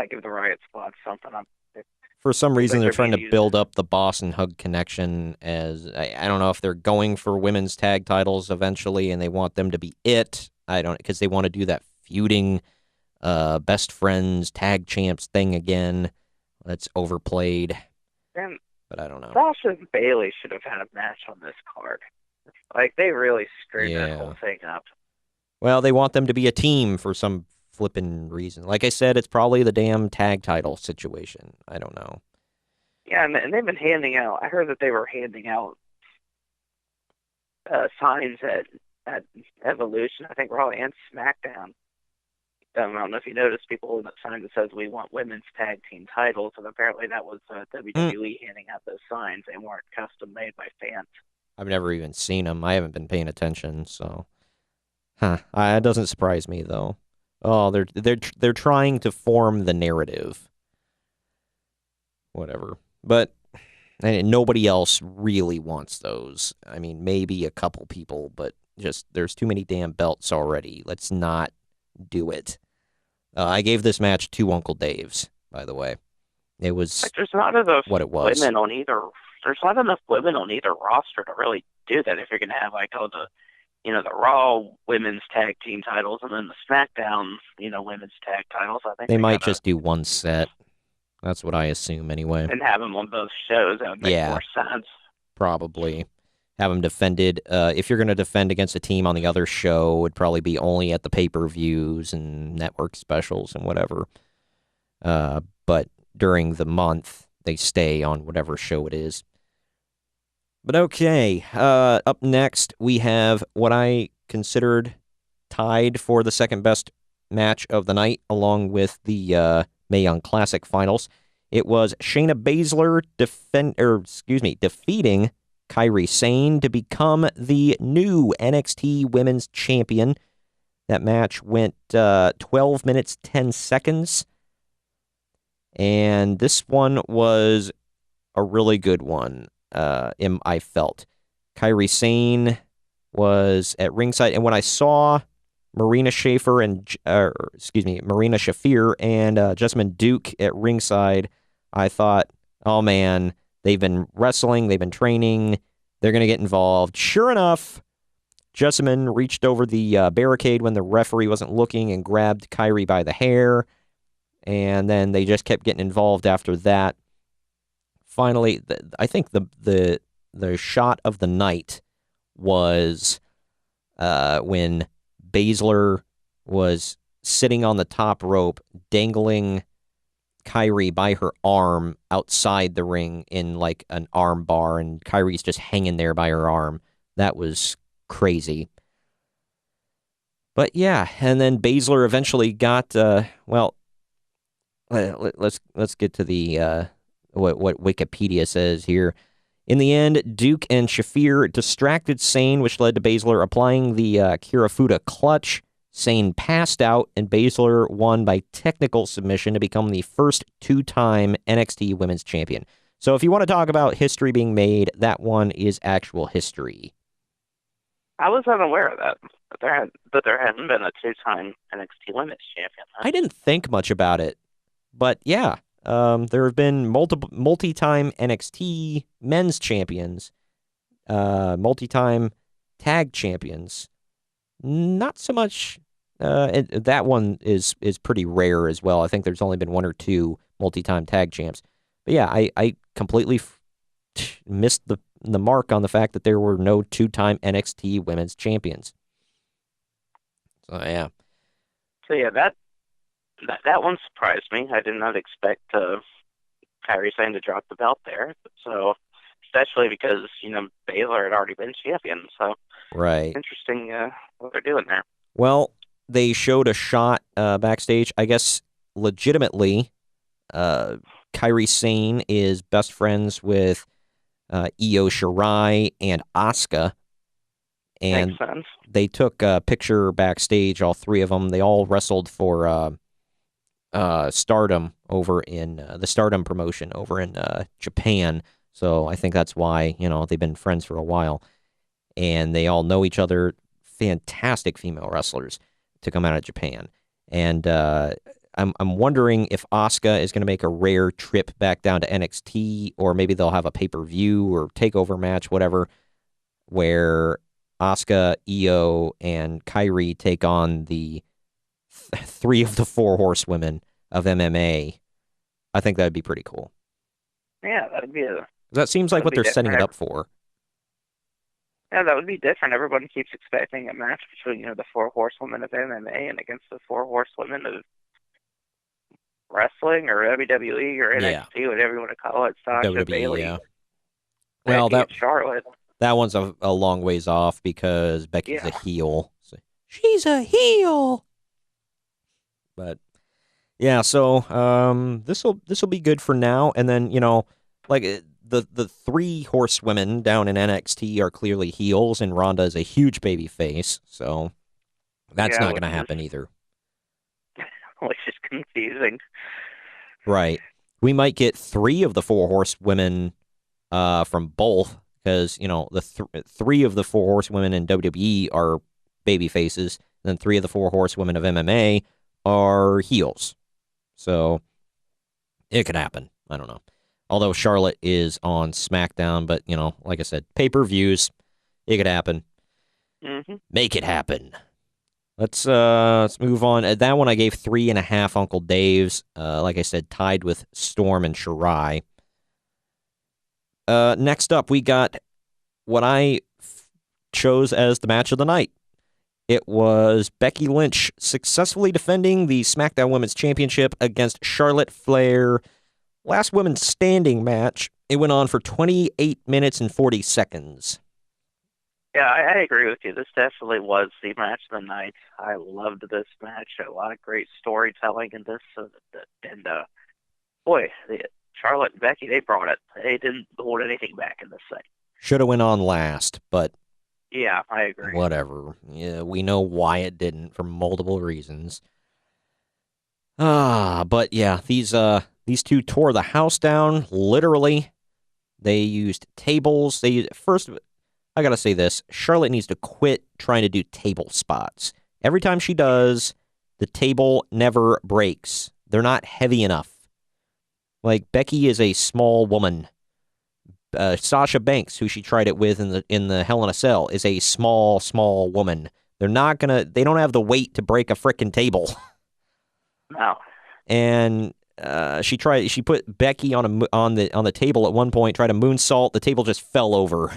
Speaker 9: give the Riot Squad something?
Speaker 4: For some reason, they're trying to build up the Boss and Hug connection. As I don't know if they're going for women's tag titles eventually, and they want them to be it. I don't, because they want to do that feuding, best friends tag champs thing again. That's overplayed.
Speaker 9: And
Speaker 4: but I don't know.
Speaker 9: Sasha and Bayley should have had a match on this card. Like, they really screwed that whole thing up.
Speaker 4: Well, they want them to be a team for some flippin' reason. Like I said, it's probably the damn tag title situation. I don't know.
Speaker 9: Yeah, and they've been handing out. I heard that they were handing out signs at Evolution. I think Raw and SmackDown. I don't know if you noticed people with that sign that says "We want women's tag team titles," and apparently that was WWE handing out those signs. They weren't custom made by fans.
Speaker 4: I've never even seen them. I haven't been paying attention, so it doesn't surprise me though. Oh, they're trying to form the narrative. Whatever, but nobody else really wants those. I mean, maybe a couple people, but just there's too many damn belts already. Let's not do it. I gave this match 2 Uncle Daves, by the way. It was
Speaker 9: there's not enough
Speaker 4: what it was.
Speaker 9: Women on either. There's not enough women on either roster to really do that. If you're going to have like the Raw women's tag team titles and then the SmackDown women's tag titles, I think
Speaker 4: they might just do one set. That's what I assume anyway.
Speaker 9: And have them on both shows. That would make more sense.
Speaker 4: Probably. Have them defended. If you're going to defend against a team on the other show, it would probably be only at the pay-per-views and network specials and whatever. But during the month, they stay on whatever show it is. But okay, up next, we have what I considered tied for the second best match of the night, along with the Mae Young Classic finals. It was Shayna Baszler defeating Kairi Sane to become the new NXT Women's Champion. That match went 12 minutes, 10 seconds. And this one was a really good one, I felt. Kairi Sane was at ringside, and when I saw Marina Shafir and Jessamine Duke at ringside, I thought, oh man, they've been wrestling, they've been training, they're going to get involved. Sure enough, Jessamine reached over the barricade when the referee wasn't looking and grabbed Kyrie by the hair, and then they just kept getting involved after that. Finally, I think the shot of the night was when Baszler was sitting on the top rope, dangling Kyrie by her arm outside the ring in like an arm bar, and Kyrie's just hanging there by her arm. That was crazy. But yeah, and then Baszler eventually got let's get to the what Wikipedia says here. In the end, Duke and Shafir distracted Sane, which led to Baszler applying the Kirifuda clutch. Sane passed out, and Baszler won by technical submission to become the first two-time NXT Women's Champion. So if you want to talk about history being made, that one is actual history.
Speaker 9: I was unaware of that, that there hadn't been a two-time NXT Women's Champion. Huh?
Speaker 4: I didn't think much about it, but yeah, there have been multi-time NXT Men's Champions, multi-time Tag Champions. Not so much. That one is pretty rare as well. I think there's only been one or two multi-time tag champs. But yeah, I completely missed the mark on the fact that there were no two-time NXT Women's Champions. So yeah.
Speaker 9: So yeah, that one surprised me. I did not expect Kairi Sane to drop the belt there. So especially because Baszler had already been champion. So
Speaker 4: right,
Speaker 9: interesting what they're doing there.
Speaker 4: Well, they showed a shot backstage. I guess legitimately, Kairi Sane is best friends with Io Shirai and Asuka. And
Speaker 9: makes sense.
Speaker 4: They took a picture backstage, all three of them. They all wrestled for Stardom over in the Stardom promotion over in Japan. So I think that's why, they've been friends for a while. And they all know each other. Fantastic female wrestlers to come out of Japan. And I'm wondering if Asuka is going to make a rare trip back down to NXT, or maybe they'll have a pay-per-view or takeover match, whatever, where Asuka, Io, and Kairi take on the three of the four horsewomen of MMA. I think that would be pretty cool.
Speaker 9: Yeah,
Speaker 4: that seems like what they're setting it up for.
Speaker 9: Yeah, that would be different. Everyone keeps expecting a match between, the four horsewomen of MMA and against the four horsewomen of wrestling or WWE or NXT, whatever you want to call it. Sasha,
Speaker 4: WWE,
Speaker 9: Bayley,
Speaker 4: yeah. Well,
Speaker 9: Charlotte.
Speaker 4: That one's a long ways off because Becky's a heel. So she's a heel. But yeah, so this will be good for now, and then like the three horsewomen down in NXT are clearly heels, and Ronda is a huge baby face, so that's not going to happen either.
Speaker 9: Which is confusing.
Speaker 4: Right. We might get three of the four horsewomen from both, because the three of the four horsewomen in WWE are baby faces, and then three of the four horsewomen of MMA are heels. So it could happen. I don't know. Although Charlotte is on SmackDown, but, like I said, pay-per-views, it could happen.
Speaker 9: Mm-hmm.
Speaker 4: Make it happen. Let's move on. That one I gave 3.5 Uncle Dave's. Like I said, tied with Storm and Shirai. Next up, we got what I chose as the match of the night. It was Becky Lynch successfully defending the SmackDown Women's Championship against Charlotte Flair. Last women's standing match. It went on for 28 minutes and 40 seconds.
Speaker 9: Yeah, I agree with you. This definitely was the match of the night. I loved this match. A lot of great storytelling in this. And boy, Charlotte and Becky, they brought it. They didn't hold anything back in this thing.
Speaker 4: Should have went on last, but
Speaker 9: yeah, I agree.
Speaker 4: Whatever. Yeah, we know why it didn't for multiple reasons. But yeah, these two tore the house down, literally. They used tables. First, I gotta say this. Charlotte needs to quit trying to do table spots. Every time she does, the table never breaks. They're not heavy enough. Like, Becky is a small woman. Sasha Banks, who she tried it with in the Hell in a Cell, is a small woman. They don't have the weight to break a frickin' table.
Speaker 9: No.
Speaker 4: And she put Becky on the table at one point, tried to moonsault. The table just fell over.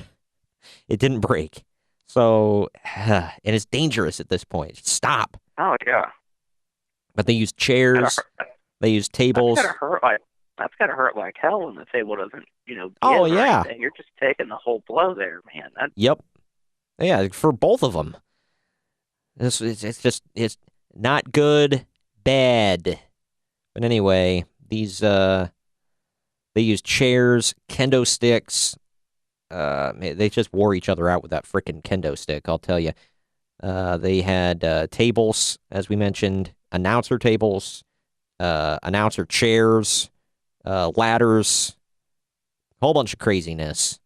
Speaker 4: It didn't break. So, and it's dangerous at this point. Stop.
Speaker 9: Oh yeah.
Speaker 4: But they use chairs. They use tables.
Speaker 9: That's gotta hurt like hell when the table doesn't, give
Speaker 4: Oh,
Speaker 9: or
Speaker 4: yeah.
Speaker 9: anything. You're just taking the whole blow there, man.
Speaker 4: Yep. Yeah, for both of them. It's not good, bad. But anyway, these they use chairs, kendo sticks. They just wore each other out with that frickin' kendo stick, I'll tell you. They had tables, as we mentioned, announcer tables, announcer chairs, ladders, a whole bunch of craziness.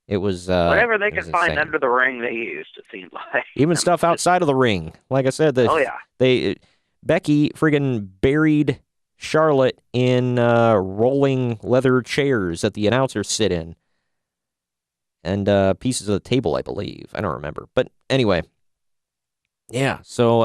Speaker 4: It was
Speaker 9: whatever they could find
Speaker 4: insane.
Speaker 9: under the ring, they used. It seemed like
Speaker 4: Even stuff outside of the ring. Like I said, Becky friggin' buried Charlotte in rolling leather chairs that the announcers sit in, and pieces of the table, I believe. I don't remember, but anyway, yeah. So,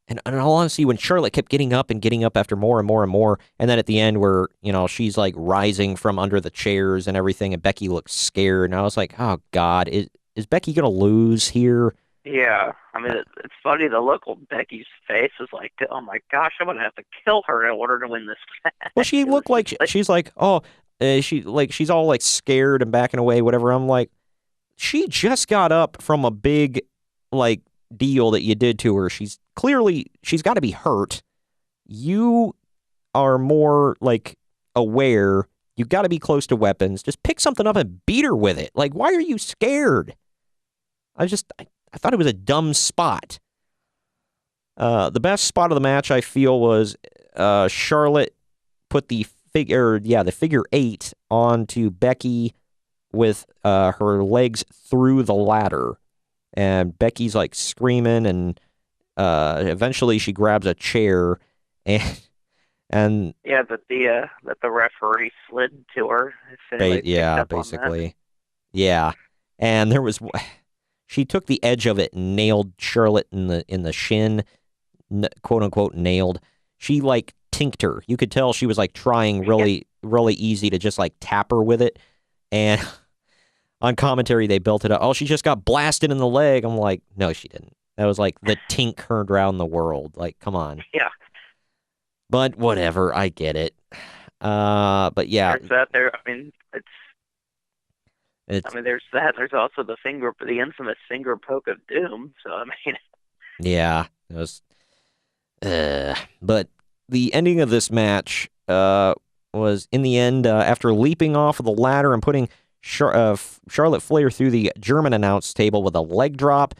Speaker 4: and in all honesty, when Charlotte kept getting up after more and more and more, and then at the end where, she's like rising from under the chairs and everything, and Becky looks scared, and I was like, oh God, is Becky gonna lose here?
Speaker 9: Yeah, I mean, it's funny. The look on Becky's face is like, oh my gosh, I'm gonna have to kill her in order to win this match.
Speaker 4: Well, she looked like she's like, oh, she's all like scared and backing away, whatever. I'm like, she just got up from a big like deal that you did to her. She's got to be hurt. You are more like aware. You got to be close to weapons. Just pick something up and beat her with it. Like, why are you scared? I thought it was a dumb spot. The best spot of the match, I feel, was Charlotte put the figure 8 onto Becky with her legs through the ladder. And Becky's like screaming, and eventually she grabs a chair, and
Speaker 9: yeah, that the referee slid to her.
Speaker 4: Basically, yeah. And she took the edge of it and nailed Charlotte in the shin, quote unquote nailed. She like tinked her. You could tell she was like trying really easy to just like tap her with it, and. On commentary, they built it up. Oh, she just got blasted in the leg. I'm like, no, she didn't. That was like the tink heard around the world. Like, come on.
Speaker 9: Yeah.
Speaker 4: But whatever, I get it. But yeah.
Speaker 9: There's that there. I mean, there's that. There's also the infamous finger poke of doom. So, I mean.
Speaker 4: Yeah. It was. But the ending of this match was, in the end, after leaping off of the ladder and putting Charlotte Flair through the German announce table with a leg drop,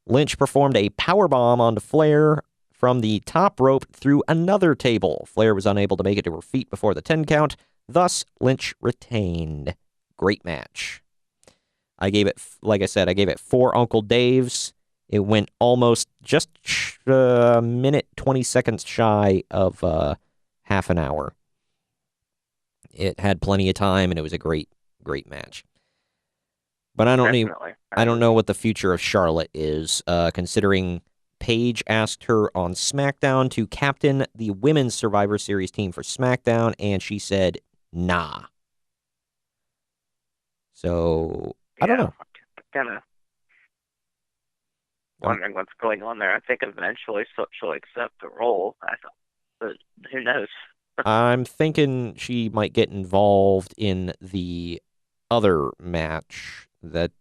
Speaker 4: Lynch performed a powerbomb onto Flair from the top rope through another table. Flair was unable to make it to her feet before the 10 count. Thus, Lynch retained. Great match. I gave it 4 Uncle Daves. It went almost just a minute, 20 seconds shy of half an hour. It had plenty of time, and it was a great match. But I don't know what the future of Charlotte is, considering Paige asked her on SmackDown to captain the Women's Survivor Series team for SmackDown, and she said, nah. So, I don't know.
Speaker 9: Kind of wondering what's going on there. I think eventually she'll accept the role. But who knows?
Speaker 4: I'm thinking she might get involved in the other match that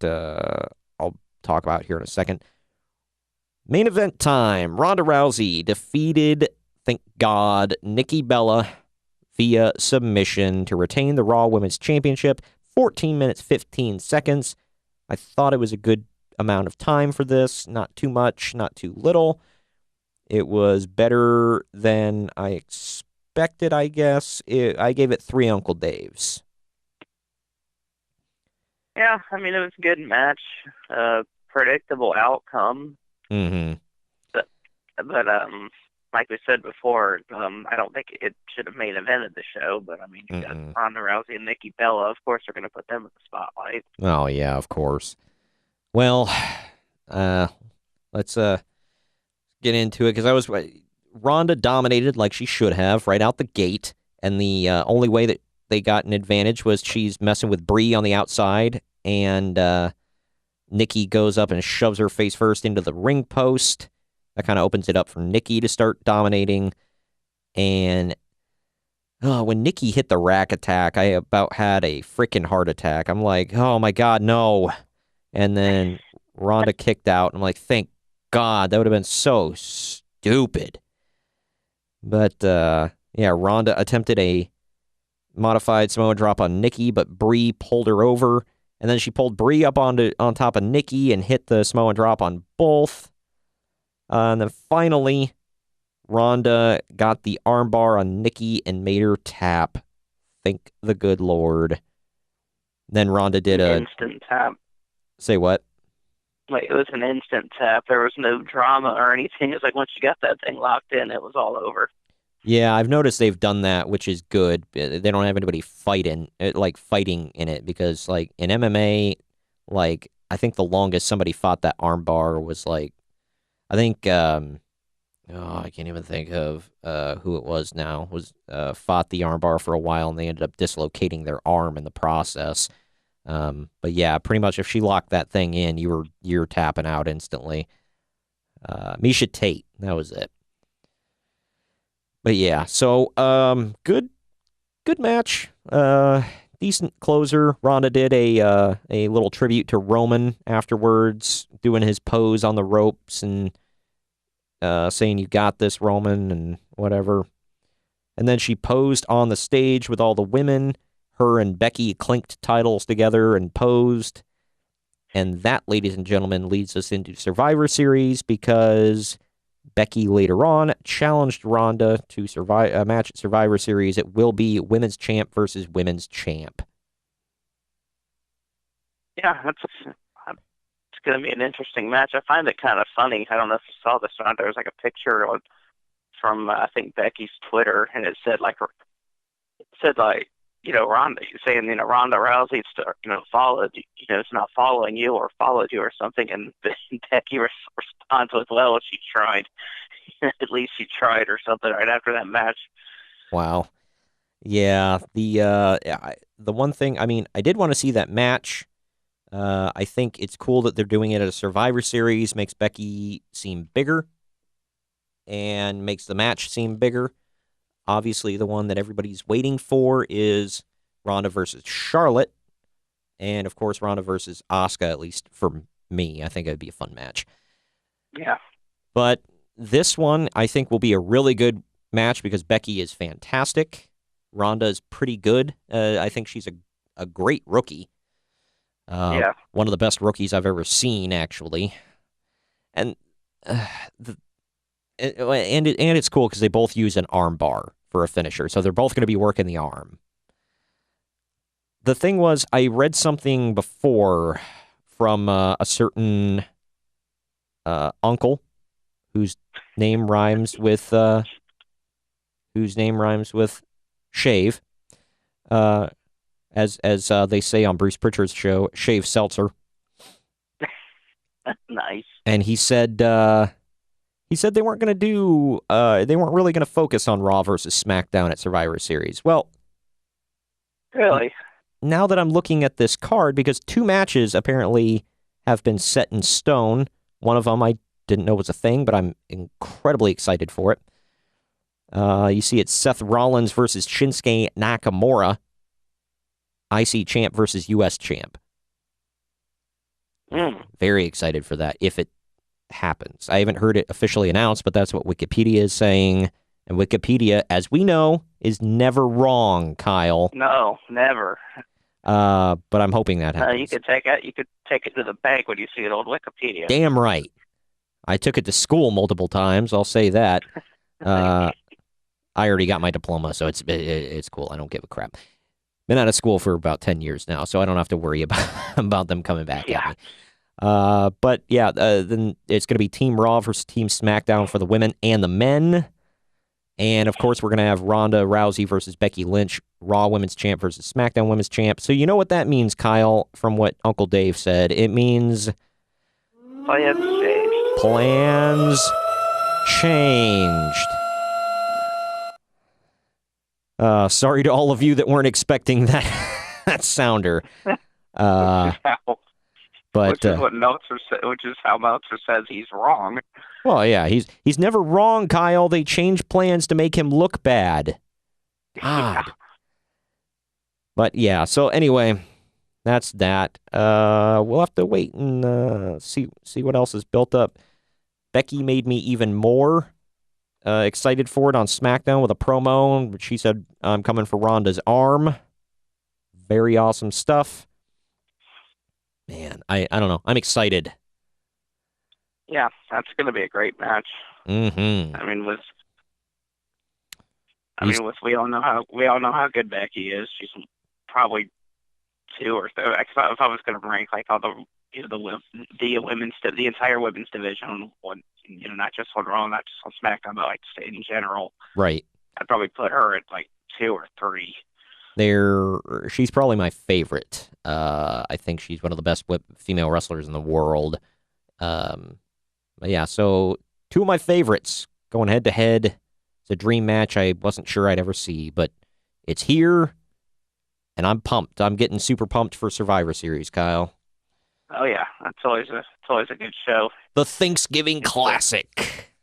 Speaker 4: I'll talk about here in a second. Main event time. Ronda Rousey defeated, thank God, Nikki Bella via submission to retain the Raw Women's Championship. 14 minutes, 15 seconds. I thought it was a good amount of time for this. Not too much, not too little. It was better than I expected, I guess. I gave it 3 Uncle Daves.
Speaker 9: Yeah, I mean, it was a good match. Predictable outcome.
Speaker 4: Mm-hmm.
Speaker 9: But like we said before, I don't think it should have main evented the show, but I mean, you got Ronda Rousey and Nikki Bella. Of course, they're going to put them in the spotlight.
Speaker 4: Oh, yeah, of course. Well, let's get into it, because Ronda dominated like she should have right out the gate, and the only way that they got an advantage was she's messing with Brie on the outside, and Nikki goes up and shoves her face first into the ring post. That kind of opens it up for Nikki to start dominating. And when Nikki hit the rack attack, I about had a freaking heart attack. I'm like, oh my God, no. And then Ronda kicked out. I'm like, thank God. That would have been so stupid. But, Ronda attempted a modified Samoa drop on Nikki, but Brie pulled her over. And then she pulled Brie up on top of Nikki and hit the Samoan drop on both. And then finally, Ronda got the armbar on Nikki and made her tap. Thank the good Lord. Then Ronda did an
Speaker 9: instant tap.
Speaker 4: Say what?
Speaker 9: Like, it was an instant tap. There was no drama or anything. It's like once you got that thing locked in, it was all over.
Speaker 4: Yeah, I've noticed they've done that, which is good. They don't have anybody fighting in it, because like in MMA, like I think the longest somebody fought that armbar was like, I think I can't even think of who it was now. Fought the armbar for a while, and they ended up dislocating their arm in the process. But yeah, pretty much if she locked that thing in, you're tapping out instantly. Miesha Tate, that was it. But yeah, so good match. Decent closer. Ronda did a little tribute to Roman afterwards, doing his pose on the ropes and saying, "You got this, Roman," and whatever. And then she posed on the stage with all the women. Her and Becky clinked titles together and posed. And that, ladies and gentlemen, leads us into Survivor Series, because Becky later on challenged Ronda to a match at Survivor Series. It will be women's champ versus women's champ.
Speaker 9: Yeah, it's going to be an interesting match. I find it kind of funny. I don't know if you saw this, there was like a picture from I think Becky's Twitter, and it said like Ronda, saying Ronda Rousey followed, is not following you or followed you or something, and Becky responds with, "Well, she tried." At least she tried or something right after that match.
Speaker 4: Wow. Yeah, the one thing, I mean, I did want to see that match. I think it's cool that they're doing it at a Survivor Series. Makes Becky seem bigger and makes the match seem bigger. Obviously, the one that everybody's waiting for is Ronda versus Charlotte. And, of course, Ronda versus Asuka, at least for me. I think it would be a fun match.
Speaker 9: Yeah.
Speaker 4: But this one, I think, will be a really good match because Becky is fantastic. Ronda is pretty good. I think she's a great rookie.
Speaker 9: Yeah.
Speaker 4: One of the best rookies I've ever seen, actually. And it's cool because they both use an arm bar for a finisher, so they're both going to be working the arm. The thing was, I read something before from a certain uncle whose name rhymes with shave. As they say on Bruce Pritchard's show, Shave Seltzer.
Speaker 9: Nice.
Speaker 4: And he said they weren't going to they weren't really going to focus on Raw versus SmackDown at Survivor Series. Well,
Speaker 9: really?
Speaker 4: Now that I'm looking at this card, because 2 matches apparently have been set in stone. One of them I didn't know was a thing, but I'm incredibly excited for it. You see it's Seth Rollins versus Shinsuke Nakamura. IC champ versus US champ. Very excited for that, if it happens. I haven't heard it officially announced, but that's what Wikipedia is saying. And Wikipedia, as we know, is never wrong, Kyle.
Speaker 9: No, never.
Speaker 4: But I'm hoping that happens.
Speaker 9: You could take it to the bank when you see an old Wikipedia.
Speaker 4: Damn right. I took it to school multiple times, I'll say that. I already got my diploma, so it's cool. I don't give a crap. Been out of school for about 10 years now, so I don't have to worry about them coming back at me. But yeah, then it's going to be Team Raw versus Team SmackDown for the women and the men. And, of course, we're going to have Ronda Rousey versus Becky Lynch, Raw Women's Champ versus SmackDown Women's Champ. So you know what that means, Kyle, from what Uncle Dave said. It means...
Speaker 9: Plans changed.
Speaker 4: Plans changed. Sorry to all of you that weren't expecting that sounder.
Speaker 9: Which is what Meltzer said, which is how Meltzer says he's wrong.
Speaker 4: Well, yeah, he's never wrong, Kyle. They changed plans to make him look bad. God.
Speaker 9: Yeah.
Speaker 4: But yeah, so anyway, that's that. We'll have to wait and see what else is built up. Becky made me even more excited for it on SmackDown with a promo. She said, I'm coming for Ronda's arm. Very awesome stuff. Man, I don't know. I'm excited.
Speaker 9: Yeah, that's going to be a great match.
Speaker 4: Mm-hmm.
Speaker 9: I mean, we all know how good Becky is. She's probably 2 or 3. If I was going to rank like all the entire women's division, not just on Raw, not just on SmackDown, but like in general.
Speaker 4: Right.
Speaker 9: I'd probably put her at like 2 or 3.
Speaker 4: She's probably my favorite. I think she's one of the best female wrestlers in the world. But yeah, so 2 of my favorites going head to head. It's a dream match I wasn't sure I'd ever see, but it's here, and I'm pumped. I'm getting super pumped for Survivor Series, Kyle.
Speaker 9: Oh yeah, it's always a good show.
Speaker 4: The Thanksgiving Classic.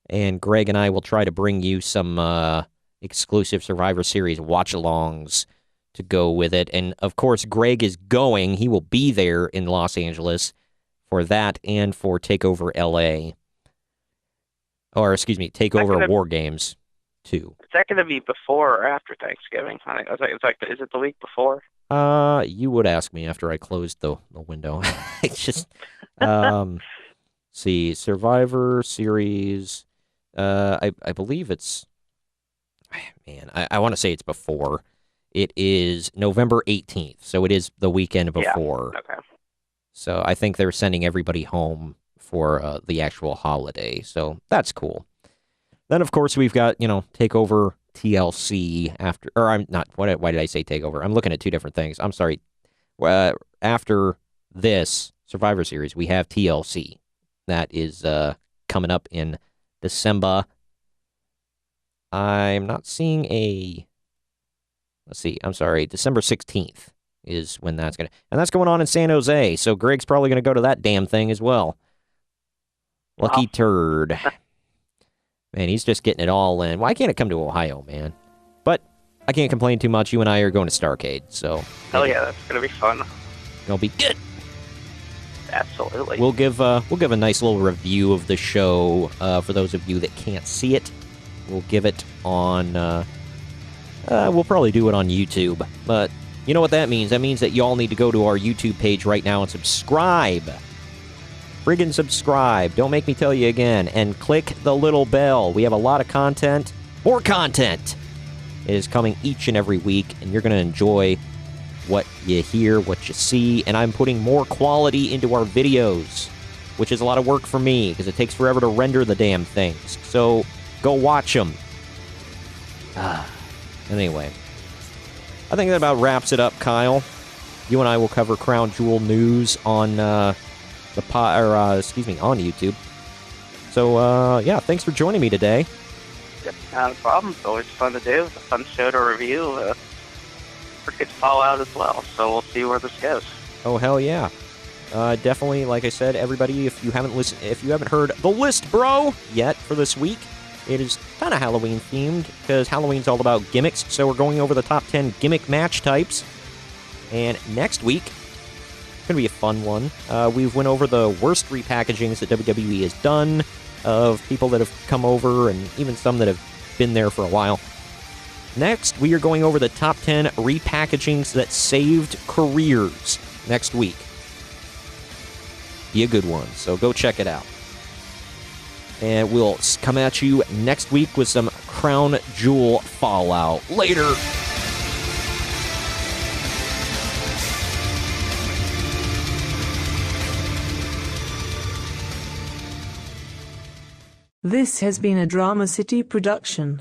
Speaker 4: And Greg and I will try to bring you some exclusive Survivor Series watch-alongs to go with it. And, of course, Greg is going. He will be there in Los Angeles for that and for TakeOver LA. Or, excuse me, TakeOver War Games, too.
Speaker 9: Is that going to be before or after Thanksgiving? Is it the week before?
Speaker 4: You would ask me after I closed the window. It's just, see, Survivor Series, I believe it's, man, I want to say it's before. It is November 18th, so it is the weekend before.
Speaker 9: Yeah, okay.
Speaker 4: So I think they're sending everybody home for the actual holiday, so that's cool. Then, of course, we've got, TakeOver TLC after, or I'm not, why did I say TakeOver? I'm looking at 2 different things. I'm sorry. After this Survivor Series, we have TLC. That is coming up in December. I'm not seeing December 16th is when that's going to, and that's going on in San Jose, so Greg's probably going to go to that damn thing as well. Lucky turd. Man, he's just getting it all in. Why can't it come to Ohio, man? But I can't complain too much. You and I are going to Starrcade, so.
Speaker 9: Hell yeah, that's going to be fun.
Speaker 4: It'll be good.
Speaker 9: Absolutely.
Speaker 4: We'll give a nice little review of the show for those of you that can't see it. We'll give it on, we'll probably do it on YouTube. But you know what that means? That means that y'all need to go to our YouTube page right now and subscribe. Friggin' subscribe. Don't make me tell you again. And click the little bell. We have a lot of content. More content is coming each and every week, and you're going to enjoy what you hear, what you see. And I'm putting more quality into our videos, which is a lot of work for me because it takes forever to render the damn things. So go watch them. Anyway, I think that about wraps it up, Kyle. You and I will cover Crown Jewel news on on YouTube. So, yeah, thanks for joining me today.
Speaker 9: Yep, not a problem. It's always fun to do. It's a fun show to review. Pretty good Fallout as well, so we'll see where this goes.
Speaker 4: Oh, hell yeah. Definitely, like I said, everybody, if you haven't heard the list, bro, yet for this week, it is kind of Halloween themed because Halloween's all about gimmicks. So we're going over the top 10 gimmick match types. And next week, it's going to be a fun one. We've went over the worst repackagings that WWE has done of people that have come over and even some that have been there for a while. Next, we are going over the top 10 repackagings that saved careers next week. Be a good one, so go check it out. And we'll come at you next week with some Crown Jewel Fallout. Later!
Speaker 10: This has been a Drama City production.